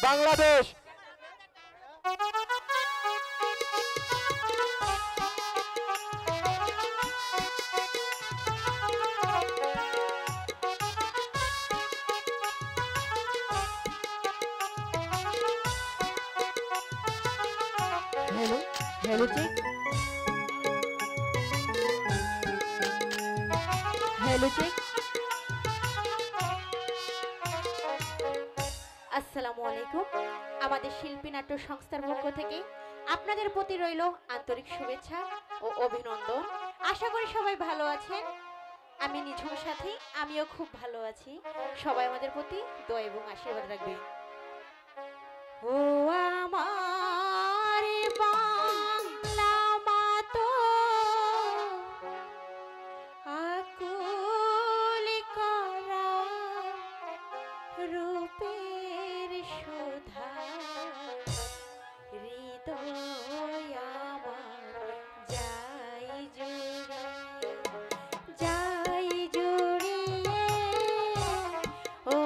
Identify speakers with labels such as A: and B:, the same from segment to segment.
A: Bangladesh.
B: Hello hello check hello check আসসালামু আলাইকুম। আমাদের শিল্পী নাট্য সংস্থার পক্ষ থেকে আপনাদের প্রতি রইল আন্তরিক শুভেচ্ছা ও অভিনন্দন। আশা করি সবাই ভালো আছেন। আমি নিঝুম সাথী, আমিও খুব ভালো আছি। সবাই আমাদের প্রতি দয়া এবং আশীর্বাদ রাখবেন। ও আমার বাংলা মাতো আকুল করা রূপের শোধা হৃদয় আমার যাই জুড়িয়ে ও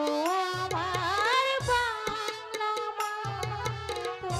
B: আমার বাংলা মাতো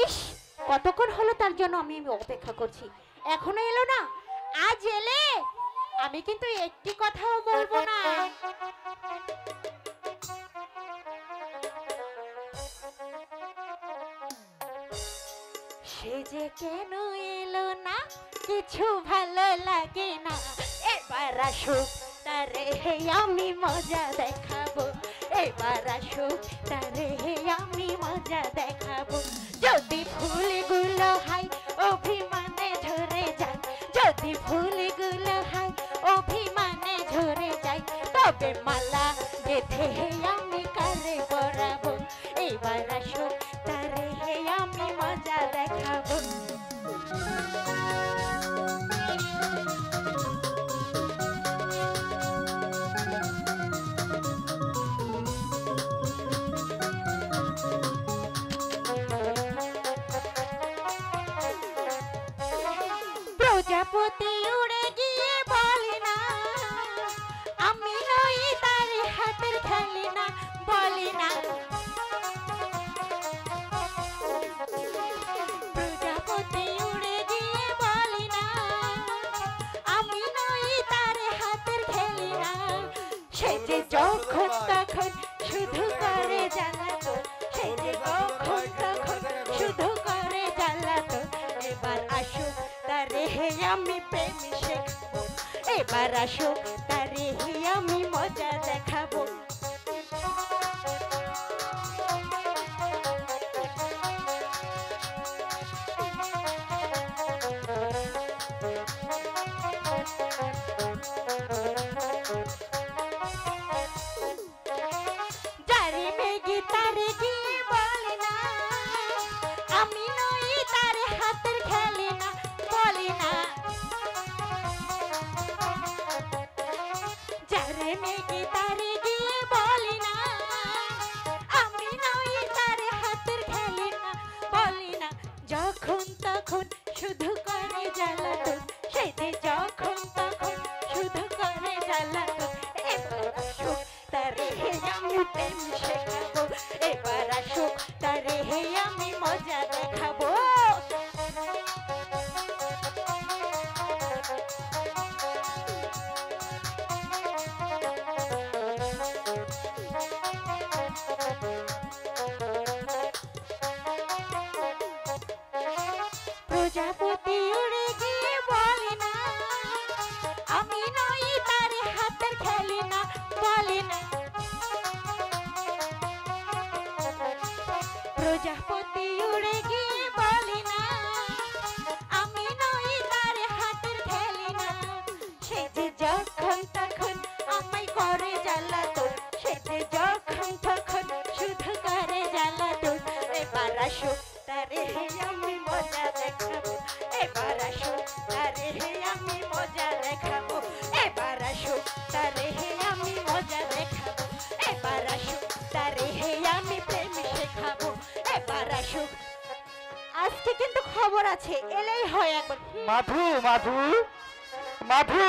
B: ইস, কতক্ষণ হলো তার জন্য আমি অপেক্ষা করছি, এখনো এলো না। আজ এলে আমি কিন্তু একটি কথাও বলবো না। সে যে কেন এলো না, কিছু ভালো লাগে না। এবার আসুক তারে আমি মজা দেখাবো, এবার আসুক তারে আমি মজা দেখাবো। যদি ফুলগুলো হয় অভিমানে ঝরে যায়, যদি ফুলগুলো হয় অভিমানে ঝরে যায়, তবে মালা গেঁথে আমি কারে পরাবো। এবার আসুক তারে আমি মজা দেখাবো। প্রজাপতি উড়ে গিয়ে বলে না, আমি নই তার হাতের খেলি না, বলে না। প্রজাপতি উড়ে গিয়ে বলে না, আমি নই তার হাতের খেলি না। সে যে যখন তখন শুধু করে জ্বালাতন, সে যে যখন তখন শুধু করে জ্বালাতন। এবার আসুক তারে আমি প্রেম শেখাবো, এবার আসুক তারে আমি মজা দেখাবো। যারে মেঘে তারে গিয়ে বলে না, আমি নই তার হাতের খেলে না, বলে না। যারে মেঘে তারে গিয়ে বলে না, আমি নই তার হাতের খেলে না, বলে না। যখন তখন শুধু করে জ্বালাতন, সে যে যখন তখন শুধু করে জ্বালাতন। এবার আসুক তারে আমি প্রেম শেখাবো, এবার আসুক তারে আমি মজা দেখাবো। প্রজাপতি উড়ে গিয়ে বলে না, আমি নই তার হাতের খেলি না, বলে না। প্রজাপতি উড়ে গিয়ে বলে না, আমি নই তার হাতের খেলি না। সে যে যখন তখন আমায় করে জ্বালাতন, সে যে যখন তখন শুধু করে জ্বালাতন। এবার আসুক তারে আমি মজা দেখাবো, এবার আসুক তারে আমি মজা দেখাবো, এবার আসুক তারে আমি মজা দেখাবো, এবার আসুক তারে আমি প্রেম শেখাবো, এবার আসুক। আজকে কিন্তু খবর আছে, এলেই হয় একবার।
A: মাধু মাধু মাধু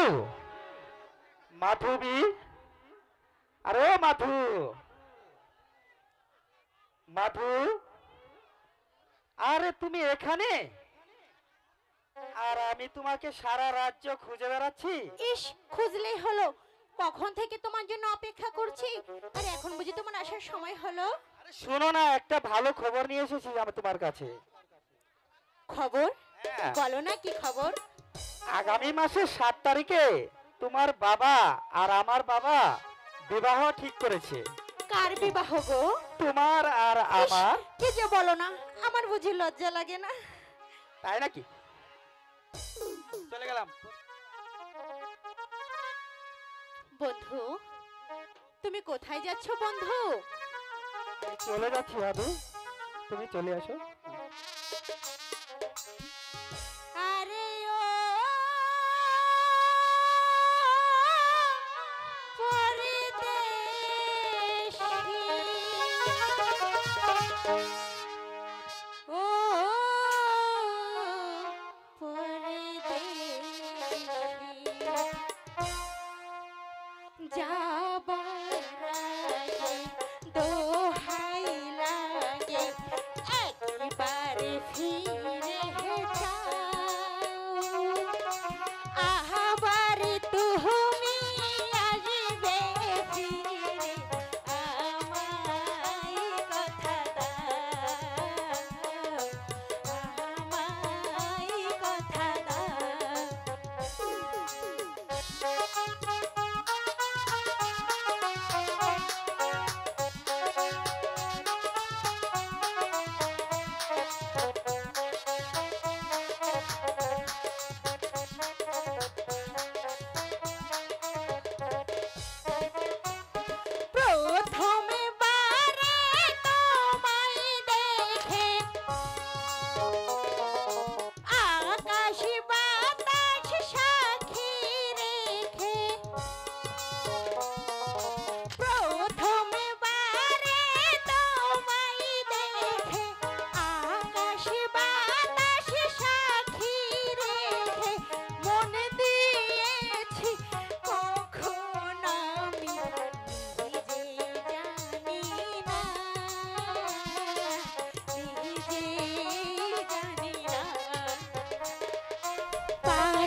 A: মাধবী, আরে মাধু মাধু, আরে তুমি এখানে? আর আমি তোমাকে সারা রাজ্য খুঁজে বেড়াচ্ছি।
B: ইস, খুঁজলেই হলো, কখন থেকে তোমার জন্য অপেক্ষা করছি, আর এখন বুঝি তোমার আসার সময় হলো।
A: আরে শোনো না, একটা ভালো খবর নিয়ে এসেছি আমি তোমার কাছে।
B: খবর?
A: হ্যাঁ।
B: বলো না কি খবর।
A: আগামী মাসের 7 তারিখে তোমার বাবা আর আমার বাবা বিবাহ ঠিক করেছে।
B: কার বিবাহ গো?
A: তোমার আর
B: ইস,
A: আমার।
B: কি যে বলো না, আমার বুঝি লজ্জা লাগে না।
A: তাই নাকি? চলে গেলাম।
B: বন্ধু, তুমি কোথায় যাচ্ছ বন্ধু?
A: চলে যাচ্ছি দাদু, তুমি চলে আসো।
B: আরে ও পরদেশী, ও পরদেশী, যাবার আগে দোহাই লাগে একবার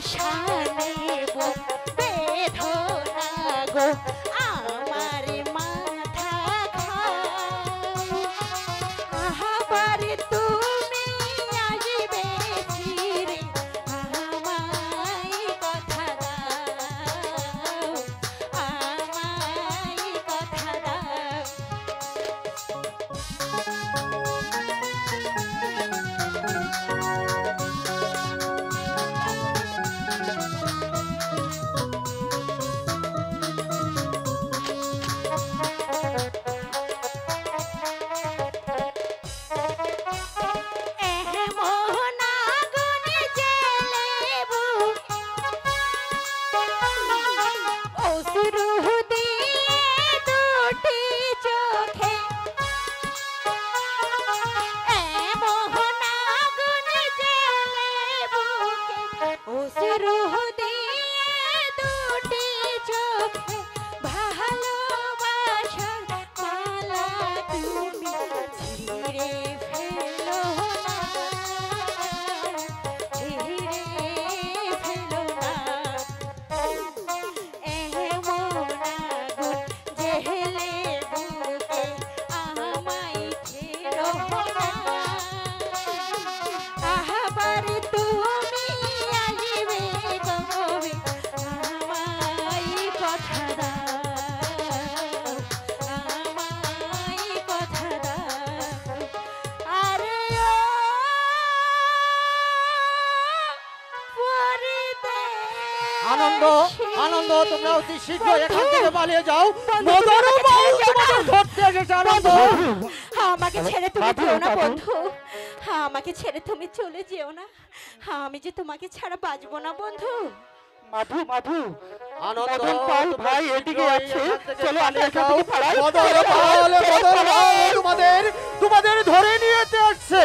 B: আশা নেব বেদনা গো আমার মাথা খাও আবার তুমি আসবে ফিরে আমায় কথা দাও আমায় কথা দাও
C: আনন্দ আনন্দ তোমরা অতি শীঘ্র এখান থেকে পালিয়ে যাও মদন বাবু তোমাদের ধরতে এসেছে আনন্দ
B: আমাকে ছেড়ে তুমি যেও না বন্ধু আমাকে ছেড়ে তুমি চলে যেও না আমি যে তোমাকে ছাড়া বাঁচবো না বন্ধু
A: মাধু মাধু
C: আনন্দ
A: মদন পাল ভাই এদিকে আছে চলো আমরা এখান থেকে পালাই
C: মদন পাল তোমাদের তোমাদের ধরে নিয়ে আসছে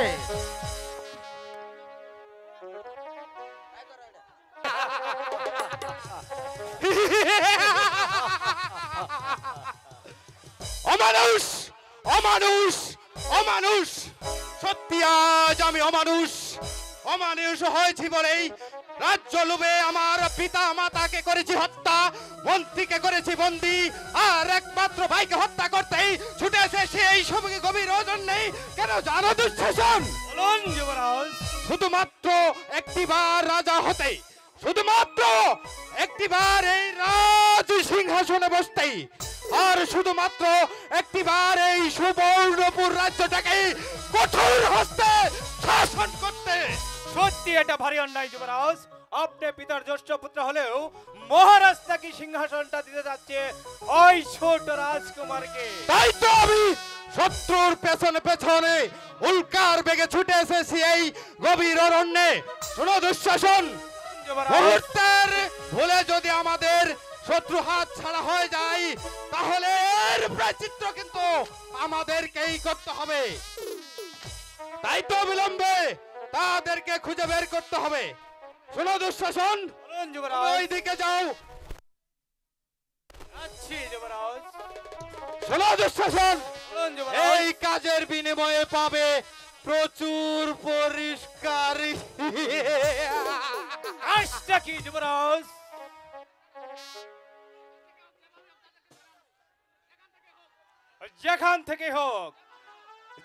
D: অমানুষ অমানুষ অমানুষ সত্যি আজ আমি অমানুষ অমানুষ হয়েছি বলেই রাজ্য লোভে আমার পিতা মাতাকে করেছি হত্যা মন্ত্রীকে করেছি বন্দী আর একমাত্র ভাইকে হত্যা করতেই ছুটে এসেছে এই সবকে গভীর ওজন নেই কেন জানো দুঃশাসন
E: বলুন যুবরাজ
D: শুধুমাত্র একটিবার রাজা হতে শুধুমাত্র একটিবার এই রাজ সিংহাসনে বসতেই আর শুধুমাত্র একটিবার এই সুবর্ণপুর রাজ্যটাকে কঠোর হস্তে শাসন করতে
E: সত্যি এটা ভারী অন্যায় যুবরাজ আপনি পিতার জ্যেষ্ঠ পুত্র হলেও মহারাজ নাকি সিংহাসনটা দিতে যাচ্ছে ওই ছোট রাজকুমারকে
D: তাই তো আমি শত্রুর পেছনে পেছনে উল্কার বেগে ছুটে এসেছি এই গভীর অরণ্যে শোনো দুঃশাসন
E: যুবরাজ
D: মুহূর্তের ভুলে যদি আমাদের শত্রু হাত ছাড়া হয়ে যায় তাহলে এর প্রায়শ্চিত্ত কিন্তু আমাদেরকেই করতে হবে তাই তো অবিলম্বে তাদেরকে খুঁজে বের করতে হবে শোনো দুঃশাসন
E: বলুন যুবরাজ
D: ওইদিকে যাও
E: আচ্ছি যুবরাজ
D: শোনো দুঃশাসন
E: বলুন যুবরাজ
D: এই কাজের বিনিময়ে পাবে প্রচুর পরিষ্কার
E: কাজটা কি যুবরাজ যেখান থেকে হোক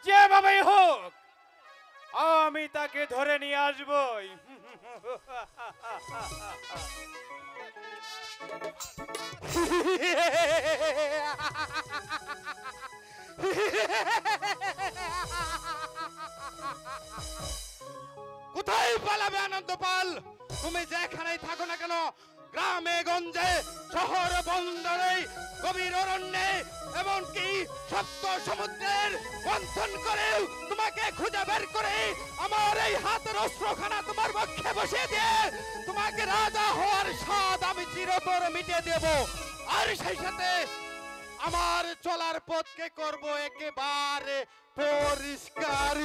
E: যেভাবেই হোক আমি তাকে ধরে নিয়ে আসবই
D: কোথায় পালাবে আনন্দ পাল তুমি যেখানেই থাকো না কেন গ্রামে গঞ্জে শহর বন্দরে গভীর অরণ্যে এমনকি সপ্ত সমুদ্রের মন্থন করে তোমাকে খুঁজে বের করে আমার এই হাতের অস্ত্রখানা তোমার বক্ষে বসিয়ে দিয়ে তোমাকে রাজা হওয়ার স্বাদ আমি চিরতর মিটিয়ে দেব আর সেই সাথে আমার চলার পথকে করব একেবারে পরিষ্কার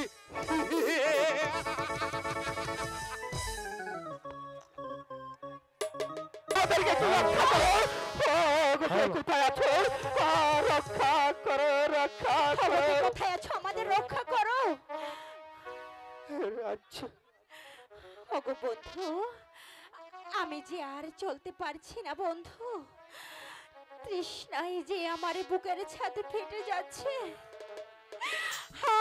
A: আমাদেরকে একটু রক্ষা করো কোথায় আছো রক্ষা করো রক্ষা করো
B: কোথায় আছো আমাদের রক্ষা করো
A: আচ্ছা
B: ওগো বন্ধু আমি যে আর চলতে পারছি না বন্ধু, তৃষ্ণায় যে আমার বুকের ছাদ ফেটে যাচ্ছে,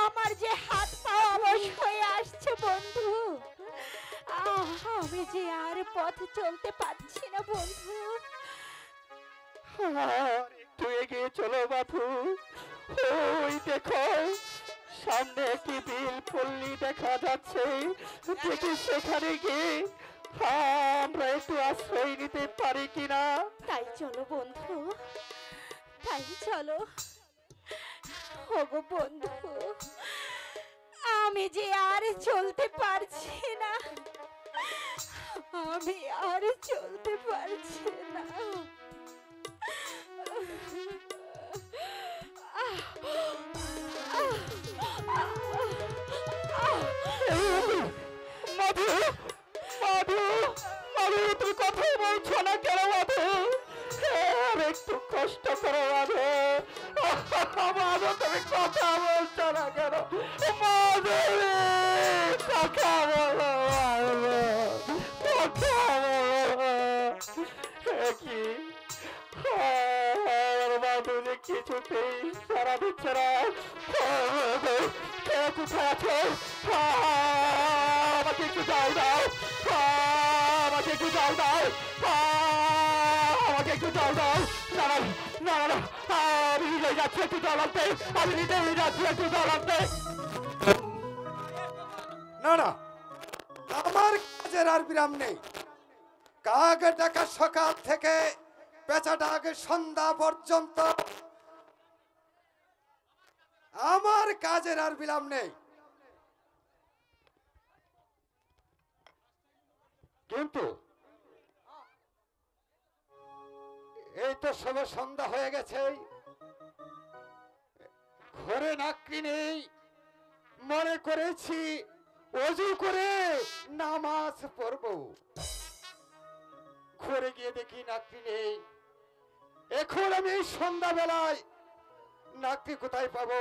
B: আমার যে হাত পা অবশ হয়ে আসছে বন্ধু, আমি যে আর পথ চলতে পারছি না বন্ধু।
A: আর একটু এগিয়ে চলো বাপু, ওই দেখো সামনে একটি বিল পল্লী দেখা যাচ্ছে, দেখি সেখানে গিয়ে আমরা একটু আশ্রয় নিতে পারি কিনা।
B: তাই চলো বন্ধু, তাই চলো। ওগো বন্ধু, আমি যে আর চলতে পারছি না, আমি আর চলতে পারছি না।
A: মধু, মধু, মধু, তুই কথা বলছো না কেন মধু? আর একটু কষ্ট করো মধু। মধু, তুমি কথা বলছো না কেন? মধু, কথা বলো মধু, কথা বলো। কি মধু যে কিছুতেই সারা দিচ্ছে না। কে কোথায় আছো? আমাকে একটু জল দাও, আমাকে একটু জল দাও, আমাকে একটু জল দাও। না না না না, আমি নিজেই যাচ্ছি একটু জল আনতে, আমি নিজেই যাচ্ছি একটু জল আনতে।
F: না না, আমার কাজের আর বিরাম নেই। কাক ডাকা সকাল থেকে পেঁচা ডাকে সন্ধ্যা পর্যন্ত আমার কাজের আর বিরাম নেই।
A: কিন্তু
F: এই তো সবে সন্ধ্যা হয়ে গেছে, ঘরে নাকড়ি নেই, মনে করেছি অজু করে নামাজ পড়ব। ঘরে গিয়ে দেখি নাকড়ি নেই। এখন আমি এই সন্ধ্যাবেলায় নাকড়ি কোথায় পাবো?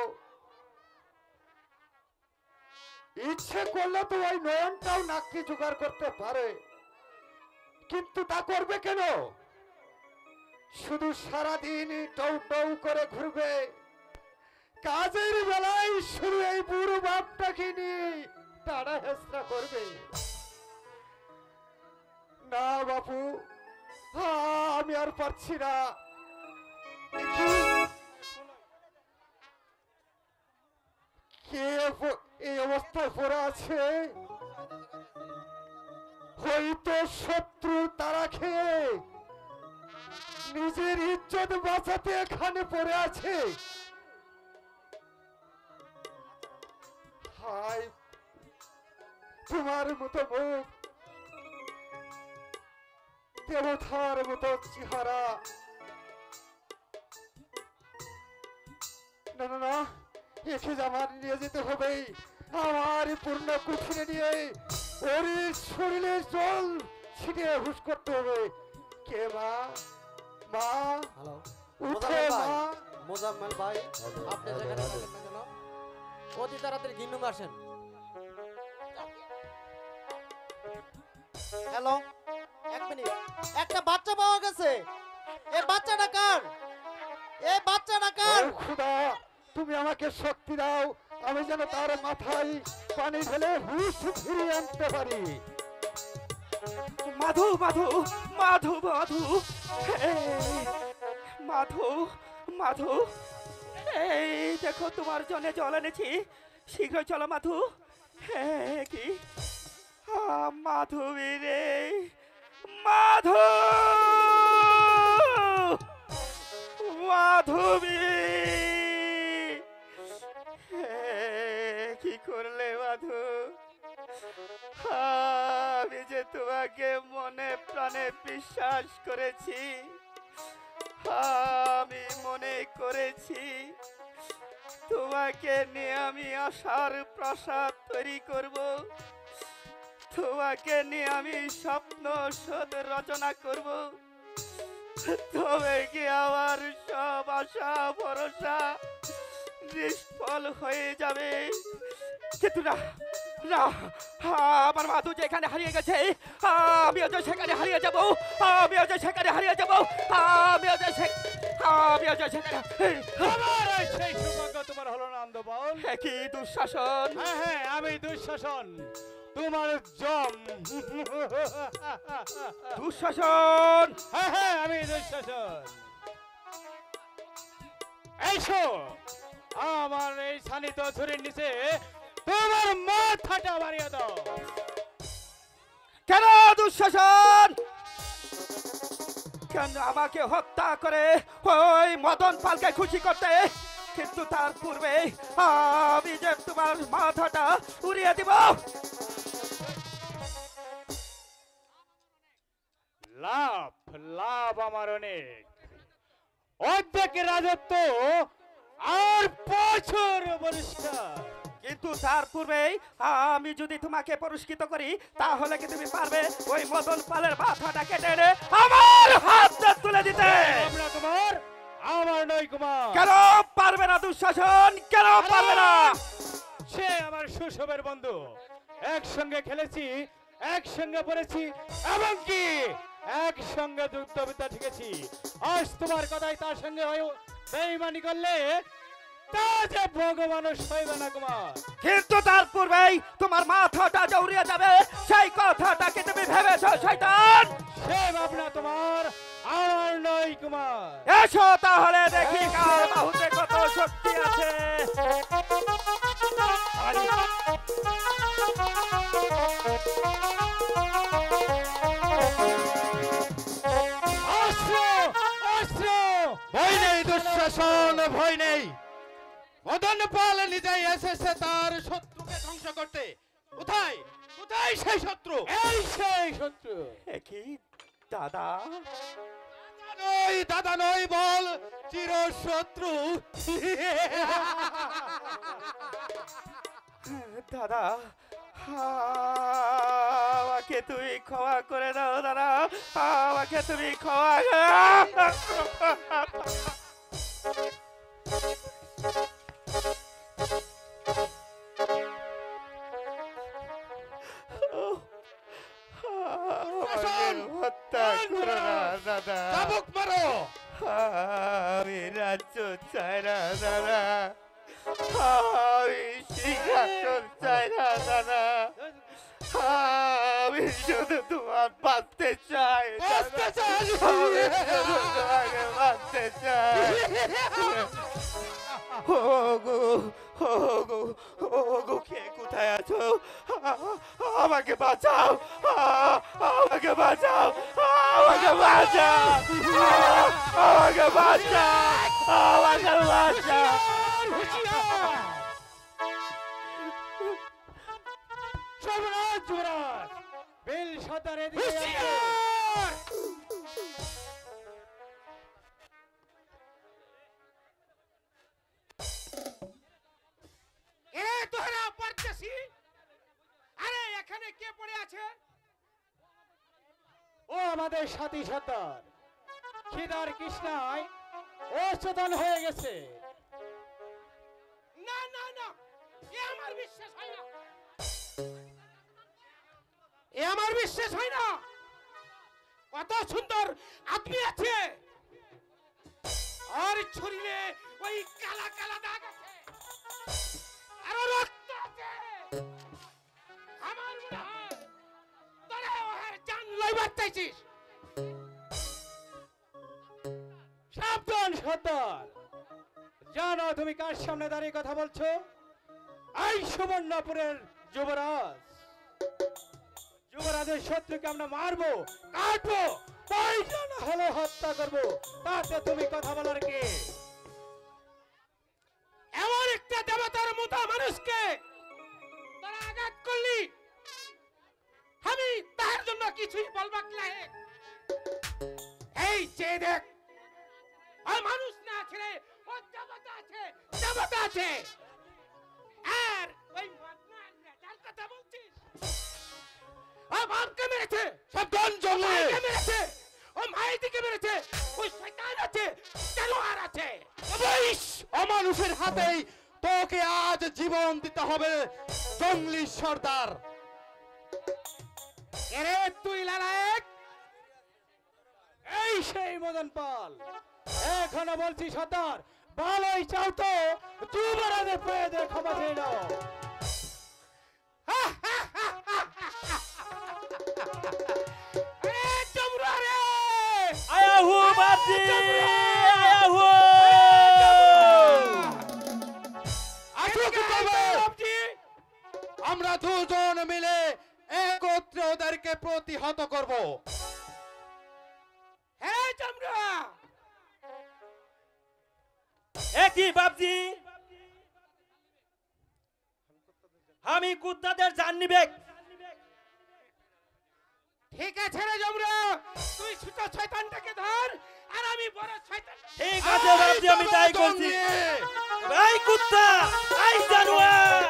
F: ইচ্ছে করলে তো ওই নয়নটাও নাকড়ি জোগাড় করতে পারে, কিন্তু তা করবে কেন? শুধু সারাদিন টৌ টৌ করে ঘুরবে, কাজের বেলায় শুধু এই বুড়ো বাপটাকে নিয়ে টানা হেসরা করবে। না বাপু, আমি আর পারছি না। কে এই অবস্থায় পড়ে আছে? হয়তো শত্রু তারা খেয়ে নিজের ইজ্জত বাঁচাতে এখানে পড়ে আছে। হায়, তোমার মতো মুখ, দেবতার মতো চেহারা। না না না, একে আমার নিয়ে যেতে হবে। আমার পূর্ণ কুঠিরে নিয়ে ওর শরীরে জল ছিটিয়ে হুশ করতে হবে। কে মা? মা,
C: হ্যালো
F: উঠো মা।
C: মোজাম্মেল ভাই, আপনি যেখানে থাকেন না কেন অতি তাড়াতাড়ি গিন্নুমে আসেন। হ্যালো, এক মিনিট, একটা বাচ্চা পাওয়া গেছে। এই বাচ্চাটা কার? এই বাচ্চাটা কার?
F: ও খোদা, তুমি আমাকে শক্তি দাও, আমি যেন তার মাথায় পানি ঢেলে হুশ ফিরিয়ে আনতে পারি।
E: মাধু, মাধু, মাধু, মাধু, মাধু, মাধু, এই দেখো তোমার জন্য জল এনেছি, শীঘ্র চলো মাধু। কি মাধবী রে, মাধু, মাধবী, কি করলে মাধু? আমি যে তোমাকে মনে প্রাণে বিশ্বাস করেছি, আমি মনে করেছি তোমাকে নিয়ে আমি আশার প্রাসাদ তৈরি করব, তোমাকে নিয়ে আমি স্বপ্ন সদ রচনা করব। তবে কি আমার সব আশা ভরসা নিষ্ফল হয়ে যাবে? কিন্তু না,
A: না, আমার মা তো যেখানে হারিয়ে গেছে, আমিও তো সেখানে হারিয়ে যাব, আমিও তো সেখানে হারিয়ে যাব, আমিও তো সেখানে।
E: আমার এই সেই সৌভাগ্য তোমার হলো না আনন্দপাল।
A: কি দুঃশাসন!
E: হ্যাঁ হ্যাঁ, আমি দুঃশাসন, তোমার জম।
A: দুঃশাসন!
E: হ্যাঁ হ্যাঁ, আমি দুঃশাসন। এইসো আমার এই শানিত ছুরির নিচে তোমার মাথাটা মারিয়ে দাও।
A: কেন দুঃশাসন? কেন আমাকে হত্যা করে ওই মদন পালকে খুশি করতে? কিন্তু তার পূর্বে আমি যে তোমার মাথাটা উড়িয়ে দিব।
E: লাভ লাভ আমার অনেক, অর্ধেক রাজত্ব আর বছর পরিষ্কার।
A: কিন্তু তার পূর্বেই আমি যদি তোমাকে পুরস্কৃত করি, তাহলে কি তুমি পারবে ওই মদন পালের মাথাটা কেটে এনে আমার হাতে তুলে দিতে?
E: আমরা তোমার, আমার নয় কুমার।
A: কেন পারবে না দুঃশাসন? কেন পারবে না?
E: সে আমার শৈশবের বন্ধু, একসঙ্গে খেলেছি, একসঙ্গে পড়েছি, এমনকি একসঙ্গে যুদ্ধবিদ্যা শিখেছি। আজ তোমার কথাই তার সঙ্গে বেইমানি করলে তা যে ভগবানও সইবে না কুমার।
A: কিন্তু তার পূর্বেই তোমার মাথাটা যে উড়িয়ে যাবে, সেই কথাটাকে তুমি ভেবেছো শয়তান?
E: সে ভাবনা তোমার, আমার নয় কুমার।
A: এসো তাহলে দেখি কার বাহুতে কত শক্তি আছে।
E: অস্ত্র অস্ত্র!
D: ভয় নেই দুঃশাসন, ভয় নেই। মদন পাল নিজেই এসেছে তার শত্রুকে ধ্বংস করতে। কোথায় কোথায় সেই শত্রু?
E: এই সেই শত্রু।
A: কি দাদা?
D: দাদা নয়, বল চির শত্রু।
A: দাদা, আমাকে তুমি ক্ষমা করে দাও দাদা, আমাকে তুমি ক্ষমা হত্যা করো না দাদা,
D: চাবুক মারো।
A: আমি রাজ্য চাই না দাদা, আমি সিংহাসন চাই না দাদা, আমি শুধু তোমার বাঁচতে চাই,
D: বাঁচতে চাই।
A: আমি শুধু তোমাকে বাঁচতে চাই। ওগো ওগো ওগো, কে কোথায় আছো? আমাকে বাঁচাও, আমাকে বাঁচাও, আমাকে বাঁচাও, আমাকে বাঁচাও, আমাকে বাঁচাও।
E: যুবরাজ যুবরাজ, বেল সর্দার এদিকে আসো।
D: এ তোরা পড়তেছি, আরে এখানে কে পড়ে আছে?
E: ও আমাদের সাথী সর্দার, খিদার কৃষ্ণায় অচেতন হয়ে গেছে।
D: না না না, এ আমার বিশ্বাস হয় না, এ আমার বিশ্বাস হয় না। কত সুন্দর আপনি আছে, আর শরীরে ওই কালা কালা দাগ আছে, আর রক্ত আছে। আমার মনে হয় তোরা ওর জান লইবার চাইছিস।
E: সাবধান সর্দার, জানো তুমি কার সামনে দাঁড়িয়ে কথা বলছো? এই সুবর্ণপুরের যুবরাজ। যুবরাজের শত্রুকে আমরা মারবো, কাটবো, প্রয়োজন হলে হত্যা করবো, তাতে তুমি কথা বলার কে?
D: এমন একটা দেবতার মতো মানুষকে তোরা আঘাত করলি, আমি তার জন্য কিছুই বলবাক নাই। এই যে দেখ, ওই মানুষ না ছেড়ে ও দেবতা আছে, দেবতা আছে। আর ওই মদনার নেতার কথা বলছিস, ও বাপকে মেরেছে, সাবধান জঙ্গলে মেরেছে, ও মাইদিকে মেরেছে, ওই শয়তান আছে, জানোয়ার আছে। অমানুষের হাতেই তোকে আজ জীবন দিতে হবে। জঙ্গলি সর্দার।
E: এরে তুই লালায়েক, এই সেই মদন পাল। এখনো বলছি সর্দার, ভালোই চাও তো যুবরাজের প্রয়োজনে ক্ষমা চেয়ে নাও। এ জমরা রে,
C: আয়া হু বাপজি, আয়া হু।
D: আসুক তবে, আমরা দুজন মিলে একত্রে ওদেরকে প্রতিহত করব।
E: হ্যাঁ জমরা,
C: একই বাপজি, আমি কুত্তাদের জান নিবে।
E: ঠিক আছে রে জমরা, তুই ছোট শয়তানটাকে ধর আর আমি বড় শয়তান।
C: ঠিক আছে বাপজি, আমি তাই করছি। এই কুত্তা, এই জানোয়ার।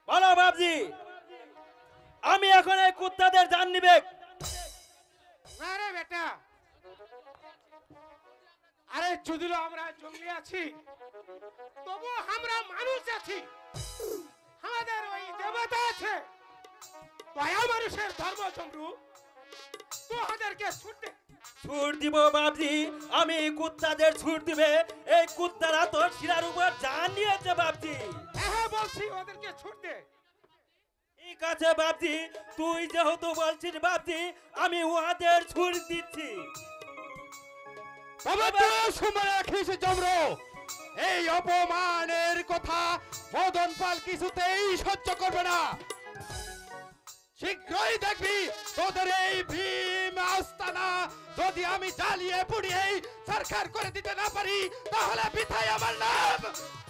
C: বলো বাপজি, আমি এখন এই কুত্তাদের জান নিবে।
E: না রে বেটা, আরে যদিও আমরা জঙ্গলি আছি তবু আমরা মানুষ আছি। আমাদের ওই দেবতা আছে, দয়া মানুষের ধর্ম। চন্দ্রু, তোদেরকে ছুটে
C: ছুট দিব বাপজি, আমি এই কুত্তাদের ছুট দিবে। এই কুত্তারা তো শিরার উপর জান নিয়েছে বাপজি।
E: হ্যাঁ বলছি, ওদেরকে ছুটে।
C: ঠিক আছে বাপজি, তুই যেহেতু বলছিস বাপজি, আমি উহাদের ছুট দিচ্ছি।
D: তবে তুই শুনে রাখিস জমর, এই অপমানের কথা মদন পাল কিছুতেই সহ্য করবে না। শীঘ্রই দেখবি তোদের এই ভীম আস্তানা যদি আমি জ্বালিয়ে পুড়িয়ে সরকার করে দিতে না পারি, তাহলে বিথায় আমার নাম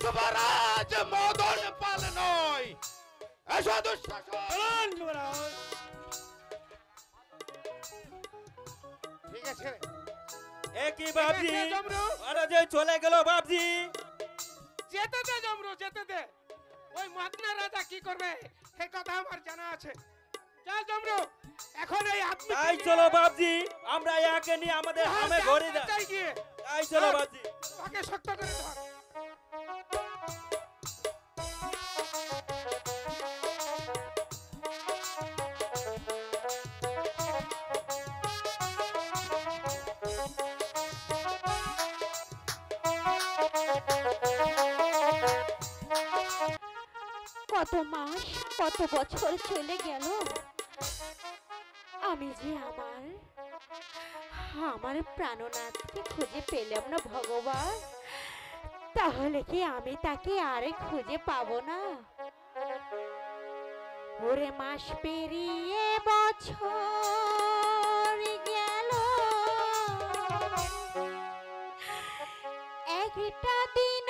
D: যুবরাজ মদন পাল নয়। এসো দুঃশাসন।
E: ঠিক আছে
C: একই বাপজি,
E: ঠিক আছে, জমরু।
C: আরে যে চলে গেল বাপজি।
E: যেতে দে জমরু, যেতে দে। ওই মহাত্মা রাজা কি করবে সে কথা আমার জানা আছে। চল জমরু, এখন এই আদমি
C: তাই চলো বাপজি, আমরা একে নিয়ে আমাদের হামে ঘরে যাই।
E: যাই গিয়ে
C: তাই চলো বাপজি।
E: ওকে শক্ত করে ধর।
B: কত মাস কত বছর চলে গেল, আমি যে আমার প্রাণনাথকে খুঁজে পেলাম না ভগবান। তাহলে কি আমি তাকে আর খুঁজে পাবো না? ওরে মাস পেরিয়ে বছর গেল, একটা দিন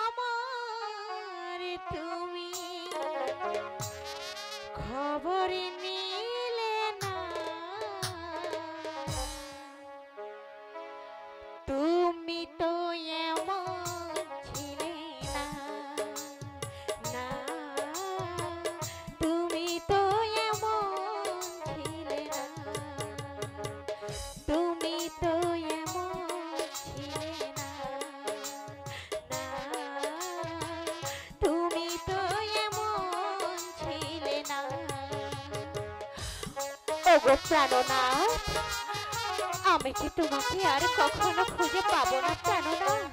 B: আমার তুমি খবর নিলে না। তুমি তো এমন ছিলে না, না তুমি তো এমন ছিলে না, তুমি তো এমন ছিলে না, না তুমি তো এমন ছিলে না। ওগো প্রাণনাথ, আমি কি তোমাকে আর কখনো খুঁজে পাবো না প্রাণনাথ?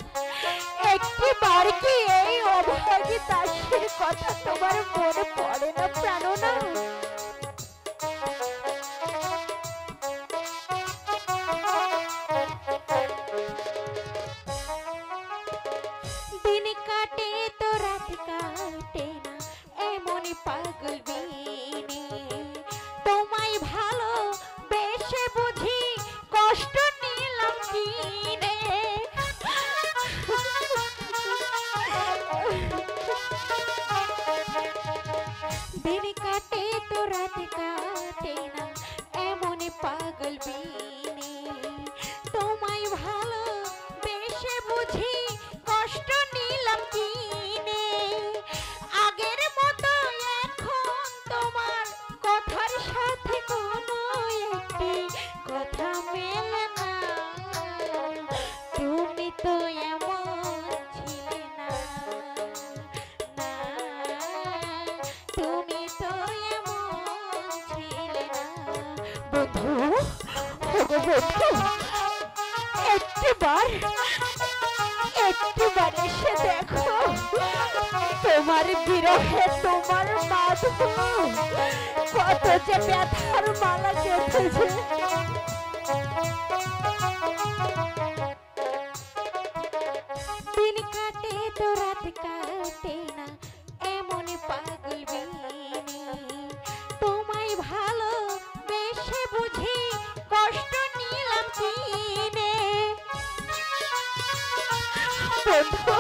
B: একটিবার কি এই অভাগী দাসের কথা তোমার মনে পড়ে না প্রাণনাথ? দিন কাটে তো রাত কাটে না, এমনই পাগল বিনে তোমায় ভালো বেশে বুঝি কষ্ট নিলাম কিনে। দিন কাটে তো রাত কাটে না, এমনই পাগল বিনে তোমায় ভালো বেশে বুঝি কষ্ট নিলাম ওগো বন্ধু, একটিবার এসে দেখো তোমার বিরহে তোমার মাধব কত যে ব্যথার মালা গেঁথেছে। দিন কাটে তো রাত কাটে না, এমন পাগল বিনে তোমায় ভালো বেশে বুঝি কষ্ট নিলাম কিনে। বন্ধু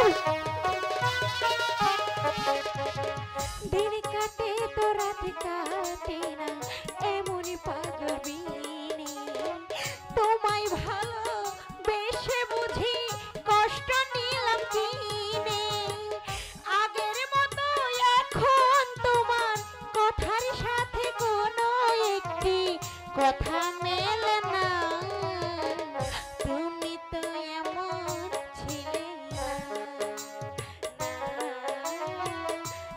B: দিন কাটে তো রাত কাটে না, এমন পাগল বিনে তোমায় ভালো বেশে বুঝি কষ্ট নিলাম কিনে। আগের মতো এখন তোমার কথার সাথে কোনো একটি কথা মেলে না। তুমি তো এমন ছিলে না,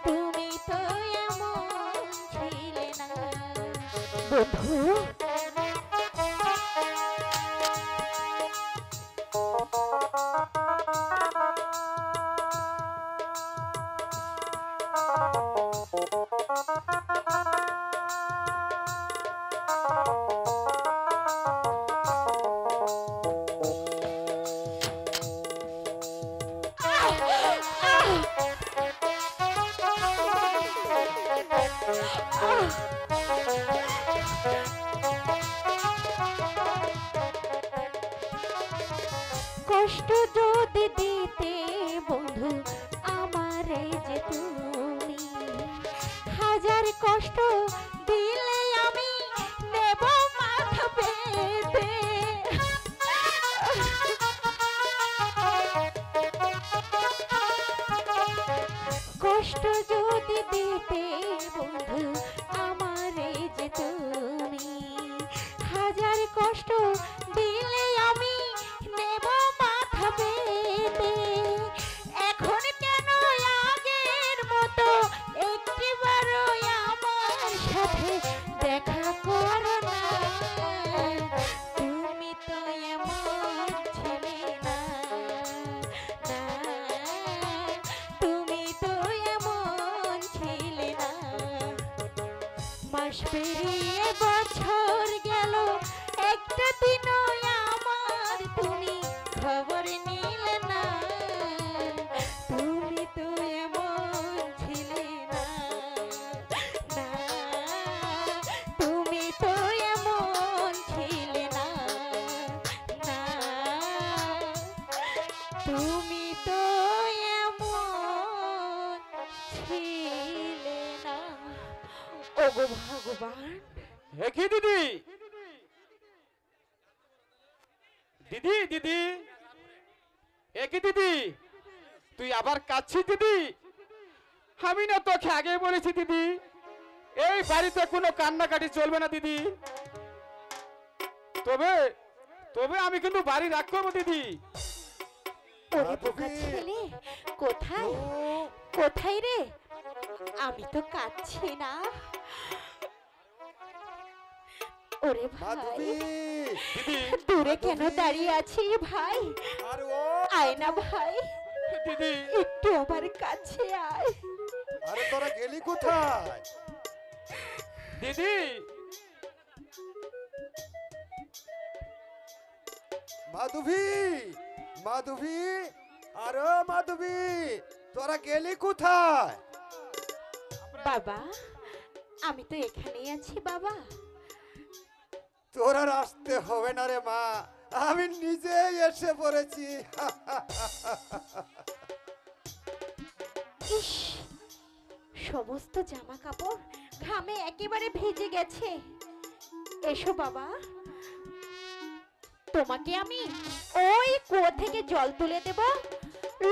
B: তুমি তো এমন ছিলে না বন্ধু। কষ্ট যদি দিতে বন্ধু আমারে যে তুমি, হাজার কষ্ট দিলে আমি নেব মাথা পেতে। কষ্ট যদি দিতে বন্ধু আমারে যে তুমি, হাজার কষ্ট দিলে আমি নেব মাথা পেতে। এখন কেন আগের মতো একটিবারও আমার সাথে দেখা করো না। তুমি তো এমন ছিলে না, তুমি তো এমন ছিলে না। মাস পেরিয়ে বছর গেল, একটা দিনও আমার তুমি খবর নিলে না। তুমি তো এমন ছিলে না, তুমি তো এমন ছিলে না, তুমি তো এমন ছিলে না। ওগো ভগবান,
E: কি দিদি দিদি দিদি একই দিদি, তুই আবার কাঁদছিস দিদি? আমি না তোকে আগে বলেছি দিদি, এই বাড়িতে কোনো কান্নাকাটি চলবে না দিদি। তবে তবে আমি কিন্তু বাড়ি রাগ করবো দিদি।
B: ওরে বোকা ছেলে, কোথায় কোথায় রে? আমি তো কাঁদছি না। ওরে ভাই,
E: দিদি
B: দূরে কেন দাঁড়িয়ে আছিস ভাই? আয় না ভাই,
E: দিদি
B: একটু আমার কাছে আয়।
F: আরে তোরা গেলি কোথায়?
E: দিদি
F: মাধবী, মাধবী, আরে মাধবী, তোরা গেলি কোথায়?
B: বাবা, আমি তো এখানেই আছি বাবা।
F: তোরা আর আসতে হবে না রে মা, আমি নিজেই এসে পড়েছি।
B: ইস, সমস্ত জামা কাপড় ঘামে একেবারে ভিজে গেছে। এসো বাবা, তোমাকে আমি ওই কুয়ো থেকে জল তুলে দেব,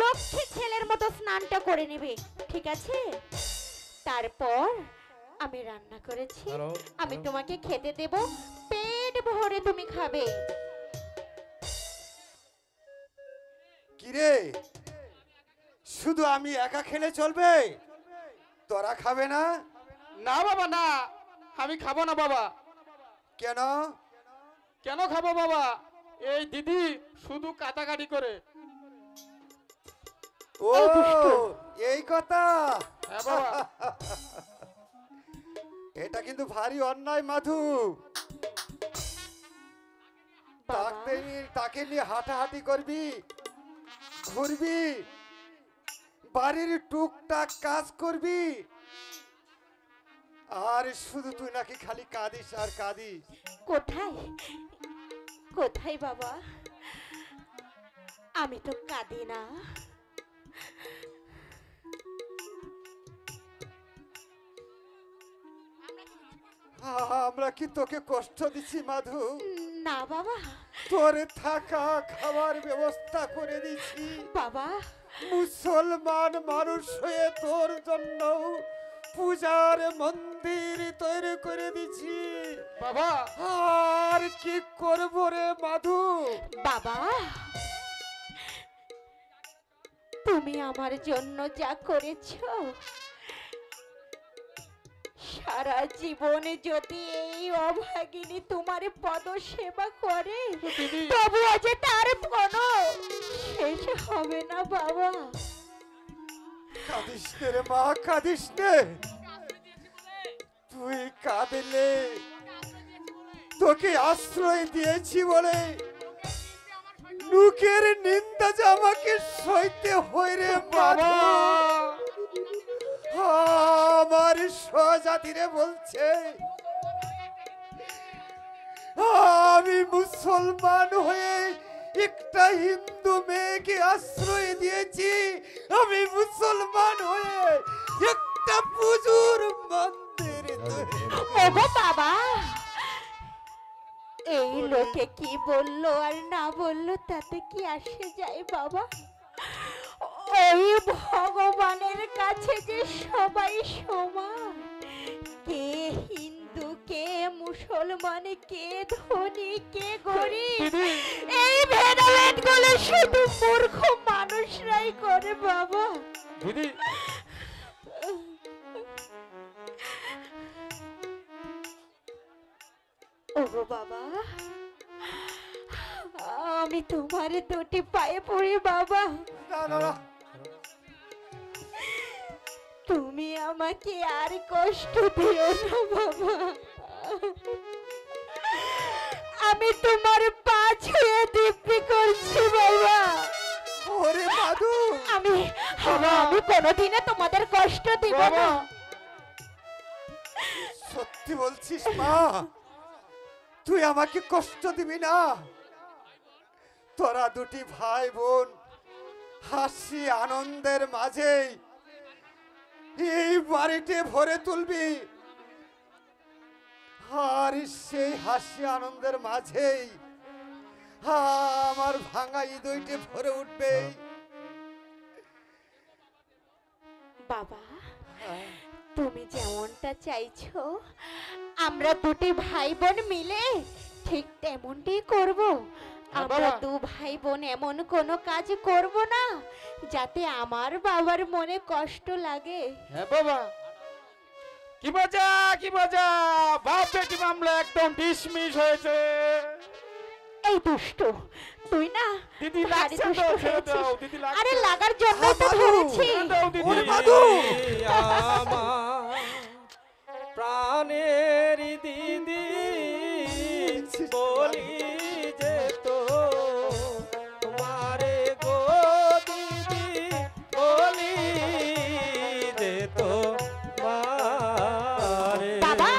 B: লক্ষ্মী ছেলের মতো স্নানটা করে নেবে, ঠিক আছে? তারপর আমি রান্না করেছি, আমি তোমাকে খেতে দেব, পেট ভরে তুমি খাবে।
F: কিরে, শুধু আমি একা খেলে চলবে? তোরা খাবে না?
E: না বাবা না, আমি খাবো না বাবা।
F: কেন?
A: কেন খাবো বাবা? এই দিদি শুধু কাটাকাটি করে।
F: ও এই কথা।
A: হ্যাঁ বাবা।
F: এটা কিন্তু ভারী অন্যায় মাধু।
B: বাবা
F: তাকে নিয়ে হাঁটাহাঁটি করবি, ঘুরবি, বাড়ির টুকটাক কাজ করবি, আর শুধু তুই নাকি খালি কাঁদিস আর কাঁদিস।
B: কোথায় কোথায় বাবা? আমি তো কাঁদি না।
F: আমরা কি তোকে কষ্ট দিচ্ছি মাধু?
B: না বাবা।
F: তোর থাকা খাওয়ার ব্যবস্থা করে দিচ্ছি
B: বাবা
F: মুসলমান মানুষ হয়ে তোর জন্য পূজার মন্দির তৈরি করে দিচ্ছি
A: বাবা
F: আর কি করব রে মাধু?
B: বাবা, তুমি আমার জন্য যা করেছো, সারা জীবনে যদি এই অভাগিনী তোমার পদ সেবা করে তবু আজ তার কোনো শেষ হবে না বাবা।
F: কাঁদিস নে রে মা, কাঁদিস নে। তুই কাঁদলে তোকে আশ্রয় দিয়েছি বলে লোকের নিন্দা যে আমাকে সইতে হয় রে বাবা। আমার স্বজাতিরে বলছে আমি মুসলমান হয়ে একটা হিন্দু মেয়েকে আশ্রয় দিয়েছি, আমি মুসলমান হয়ে একটা পুজোর মন্দির
B: ওগো বাবা, এই লোকে কি বললো আর না বললো তাতে কি আসে যায় বাবা? ওই ভগবানের কাছে যে সবাই সমান, কে হিন্দু কে মুসলমান, কে ধনী কে গরিব, এই ভেদাভেদ গুলো শুধু মূর্খ মানুষরাই করে বাবা।
A: দিদি
B: ওগো বাবা, আমি তোমার দুটি পায়ে পড়ি বাবা,
F: না না না,
B: তুমি আমাকে আর কষ্ট দিও না বাবা। আমি তোমার পা ছুঁয়ে দিব্যি করছি বাবা।
F: ওরে মাধু,
B: আমি আমি কোনোদিনে তোমাদের কষ্ট দিব না।
F: সত্যি বলছিস মা? তুই আমাকে কষ্ট দিবি না? তোরা দুটি ভাই বোন হাসি আনন্দের মাঝে এই বাড়িতে ভরে তুলবি, আর সেই হাসি আনন্দের মাঝেই আমার ভাঙা হৃদয়টি ভরে উঠবে।
B: বাবা, তুমি যেমনটা চাইছো আমরা দুটি ভাই বোন মিলে ঠিক তেমনটাই করব। আমরা
A: বাবা।
B: দু ভাই বোন এমন কোনো কাজ করব না যাতে আমার বাবার মনে কষ্ট লাগে।
A: হ্যাঁ বাবা, কি মজা কি মজা, বাপ বেটি মামলা একদম ডিসমিস হয়েছে।
B: এই দুষ্টু, তুই না
A: দিদি
B: ভারী
A: লাগছে তো,
B: দুষ্টু
A: ছেড়ে
B: হয়েছিস।
A: দাও, দিদি লাগছে।
B: আরে লাগার জন্য তো
F: বাবু।
B: ধরেছি।
A: ছেড়ে দাও দিদি।
F: ওরে মাধু,
C: আমার প্রাণের দিদি বলি যেত তোমারে গো দিদি বলি যেত মারে।
B: বাবা।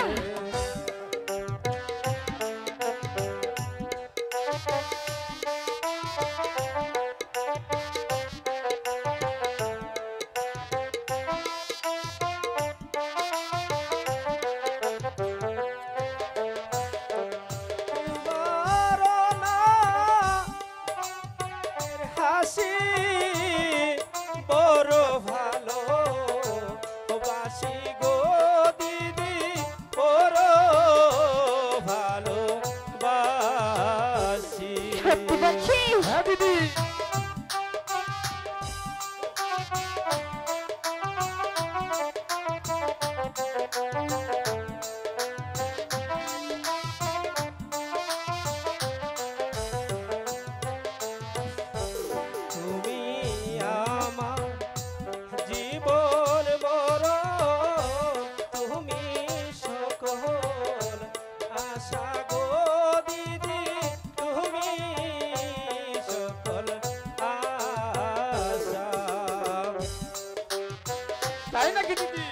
E: তাই নাকি দিদি?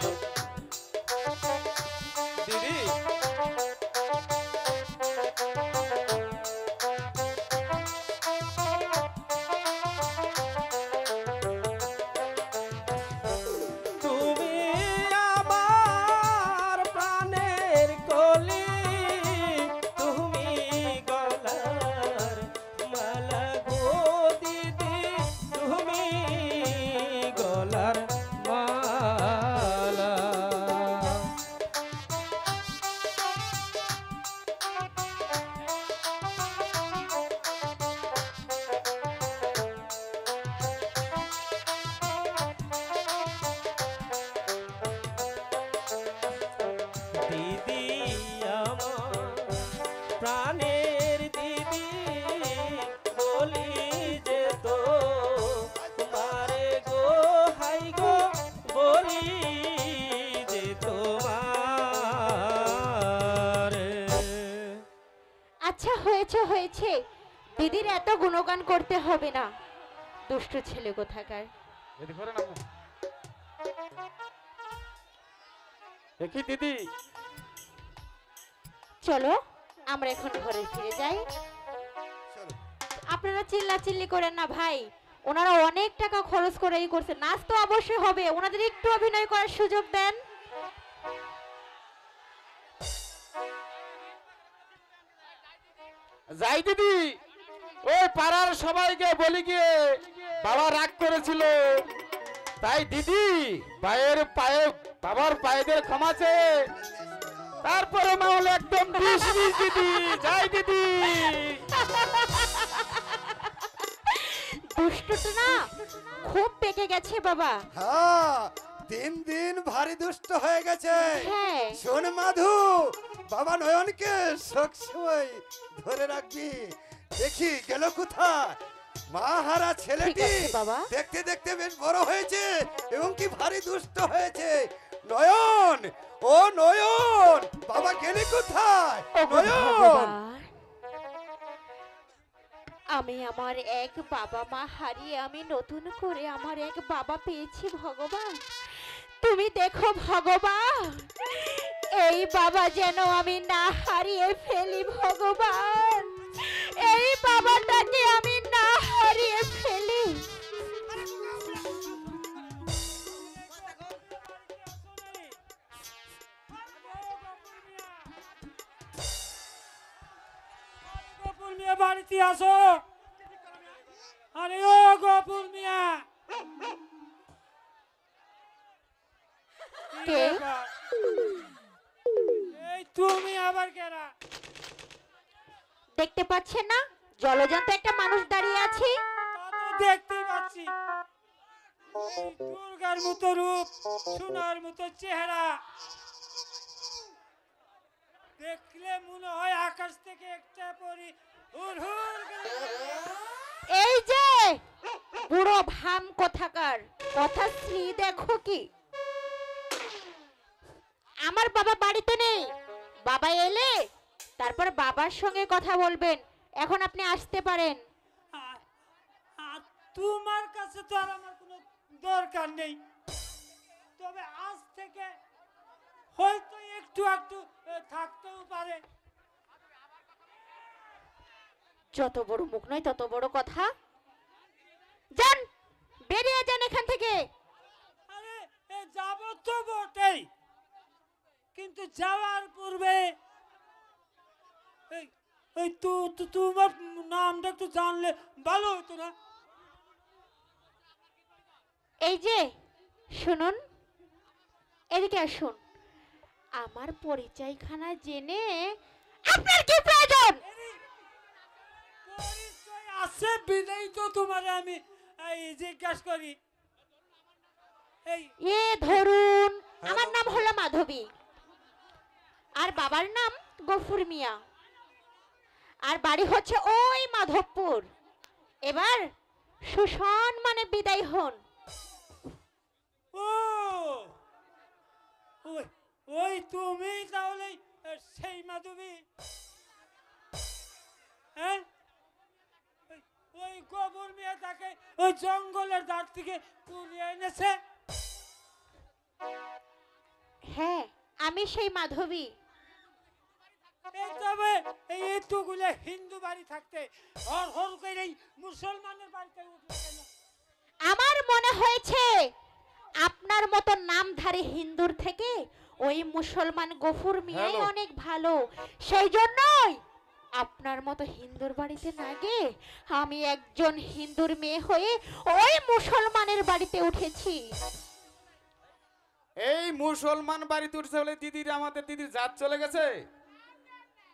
E: দিদি
A: তুমি আমার প্রাণের কলি, তুমি গলার মালা গো দিদি, তুমি গলার মালা। দিদি আমার প্রাণের দিদি, বলি যে তো তোমারে গো, হাই গো বলি যে তোমার।
B: আচ্ছা হয়েছে হয়েছে, দিদির এত গুণগান করতে হবে না, দুষ্ট ছেলে কোথাকার।
E: যদি করে না দেখি দিদি।
B: চলো আমরা এখন ঘরে ফিরে যাই। আপনারা চিল্লাচিল্লি করেন না ভাই, ওনারা অনেক টাকা খরচ করে এই করছে, নাচ তো অবশ্যই হবে, ওনাদের একটু অভিনয় করার সুযোগ দেন।
E: যাই দিদি, ওই পাড়ার সবাইকে বলি গিয়ে বাবা রাগ করেছিল, তাই দিদি পায়ের পায়ে বাবার পায়েদের ক্ষমাছে, তারপরে মাহল একদম 20 দিদি। যাই দিদি।
B: দুষ্টটা না খুব পেকে গেছে বাবা।
F: হ্যাঁ, দিন দিন ভারী দুষ্ট হয়ে গেছে।
B: হ্যাঁ।
F: শোন মাধু, বাবা নয়নকে সবসময় ধরে রাখবি। দেখি গেল কোথায়? মা হারা ছেলেটি
B: ঠিক আছে বাবা।
F: দেখতে দেখতে বেশ বড় হয়েছে এবং কি ভারী দুষ্ট হয়েছে। নয়ন, ও নয়ন, বাবা গেলি কোথায়?
B: ওগো
F: নয়ন,
B: ভগবান, আমি আমার এক বাবা মা হারিয়ে আমি নতুন করে আমার এক বাবা পেয়েছি ভগবান। তুমি দেখো ভগবান, এই বাবা যেন আমি না হারিয়ে ফেলি ভগবান, এই বাবাটাকে আমি না হারিয়ে ফেলি।
G: গোপুর মিয়া বাড়িতে আসো। আরে ও গোপুর মিয়া,
B: কে?
G: এই তুমি আবার কেরা?
B: দেখতে পাচ্ছেন না জলজন্ত একটা মানুষ দাঁড়িয়ে আছে?
G: তা তো দেখতেই পাচ্ছি, এই দুর্গার মতো রূপ, সোনার মতো চেহারা, দেখলে মনে হয় আকাশ থেকে একটা পরি হুড়হুড় করে।
B: এই যে বুড়ো ভাম কোথাকার, কথা শ্রী দেখো কি, আমার বাবা বাড়িতে নেই, বাবা এলে তারপর বাবার সঙ্গে কথা বলবেন, এখন আপনি আসতে পারেন।
G: তোমার কাছে তো আর আমার কোনো দরকার নেই, তবে আজ থেকে হয়তো একটু একটু থাকতেও পারে।
B: যত বড় মুখ নয় তত বড় কথা, যান বেরিয়ে যান এখান থেকে।
G: আরে যাব তো বটেই, কিন্তু যাওয়ার পূর্বে এই তোমার নামটা একটু জানলে ভালো হতো না?
B: এই যে শুনুন, এদিকে আসুন, আমার পরিচয়খানা জেনে আপনার কি প্রয়োজন?
G: পরিচয় আছে বিদায় তো তোমারে আমি জিজ্ঞাসা করি। এই
B: এ ধরুন, আমার নাম হলো মাধবী, আর বাবার নাম গফুর মিয়া, আর বাড়ি হচ্ছে ওই মাধবপুর। এবার সুসম্মানে বিদায় হন।
G: ও ওই ওই তুমি তাহলে সেই মাধবী? হ্যাঁ, ওই গোবর মেয়ে তাকে ওই জঙ্গলের ধার থেকে তুলে এনেছে।
B: হ্যাঁ, আমি সেই মাধবী।
G: তবে এই এতগুলো হিন্দু বাড়ি থাকতে হর হর করে এই মুসলমানের বাড়িতে উঠলো কেন?
B: আমার মনে হয়েছে আপনার মতো নামধারী হিন্দুর থেকে ওই মুসলমান গফুর মিয়াই
F: হ্যালো।
B: অনেক ভালো, সেই জন্যই আপনার মতো হিন্দুর বাড়িতে না গিয়ে আমি একজন হিন্দুর মেয়ে হয়ে ওই মুসলমানের বাড়িতে উঠেছি।
H: এই মুসলমান বাড়িতে উঠছে বলে দিদির আমাদের দিদির জাত চলে গেছে।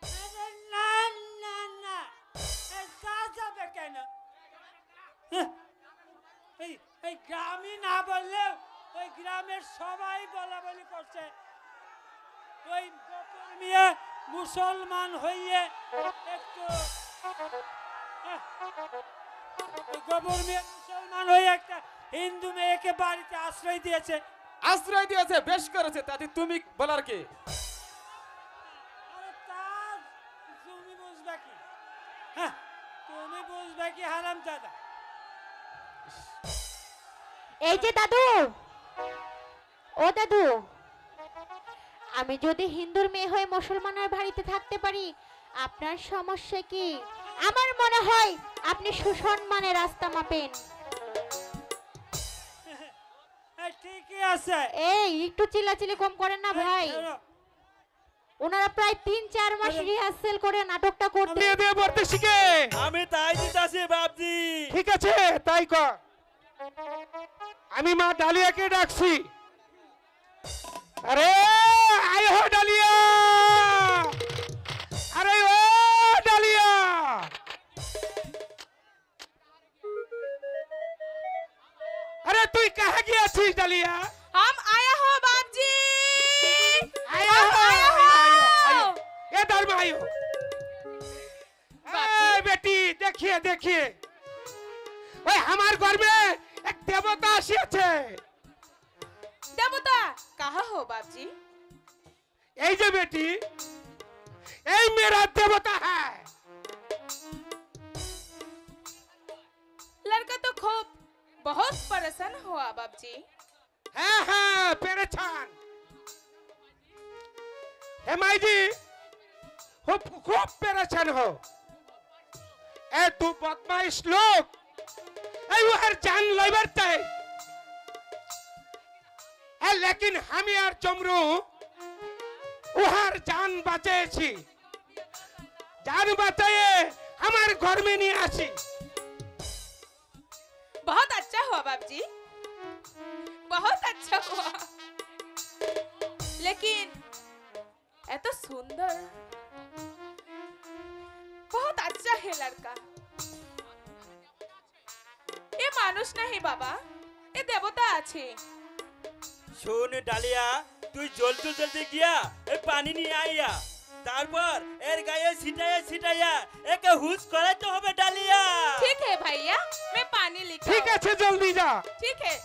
G: আরে না না না, এ তা যাবে কেন? হ্যাঁ, এই এই গ্রামই না বললেও ওই গ্রামের সবাই বলা বলি করছে ওই গফুর মিয়া মুসলমান হইয়ে একটু ওই গফুর মিয়া মুসলমান হয়ে একটা হিন্দু মেয়েকে বাড়িতে আশ্রয় দিয়েছে।
H: আশ্রয় দিয়েছে, বেশ করেছে, তাতে তুমি বলার কি?
G: আরে তা তুমি বুঝবে কি? হ্যাঁ, তুমি বুঝবে কি হারামজাদা?
B: এই যে দাদু, ও দাদু, আমি যদি হিন্দুর মেয়ে হয়ে মুসলমানের বাড়িতে থাকতে পারি আপনার সমস্যা কি? আমার মনে হয় আপনি সুসম্মানে রাস্তা মাপেন।
G: হ্যাঁ, ঠিকই আছে।
B: এই একটু চিল্লাচিল্লি কম করেন না ভাই।
G: শোনো,
B: ওনারা প্রায় 3-4 মাস রিহার্সেল করে নাটকটা করতে।
E: বিয়ে দিয়ে পড়তে শিখে।
C: আমি তাই দিতাছি বাপজি।
E: ঠিক আছে, তাই কর। আমি মা ডালিয়াকে ডাকছি। আরে আয় হো ডালিয়া, আরে ও ডালিয়া। अरे तू कहाँ गया थी डालिया?
I: हम आया हो बाप जी।
E: आया हो, आयो। ये दर में आयो। ए बेटी देखिए देखिए, ओए हमारे घर में एक देवता आसियाছে।
I: देवता कहाँ हो बाप जी?
E: এই যে বেটি, এই मेरा देवता है।
I: लड़का तो खूब बहुत परेशान हुआ बाप जी।
E: हाँ हाँ परेशान। हे माई जी, हो खूब परेशान हो। ए तू बदमाश लोग, ए वो हर जान लइबर चाहे। ए लेकिन हम यार चमरू, वो हर जान बचे छी। जान बचाए हमारे घर में नहीं आसी।
I: बहुत अच्छा हुआ बाप जी, बहुत अच्छा हुआ। लेकिन ये तो सुंदर, बहुत अच्छा है लड़का। ये मानुष नहीं बाबा, ये देवता আছে।
C: শোন ডালিয়া, তুই জলদি জলদি গিয়া এই পানি নিয়ে আইয়া, তারপর এর গায়ে ছিটাইয়া ছিটাইয়া একে হুস করাইতে হবে ডালিয়া।
I: ठीक है भैया, मैं पानी लेकर
E: ठीक है जल्दी जा।
I: ठीक है।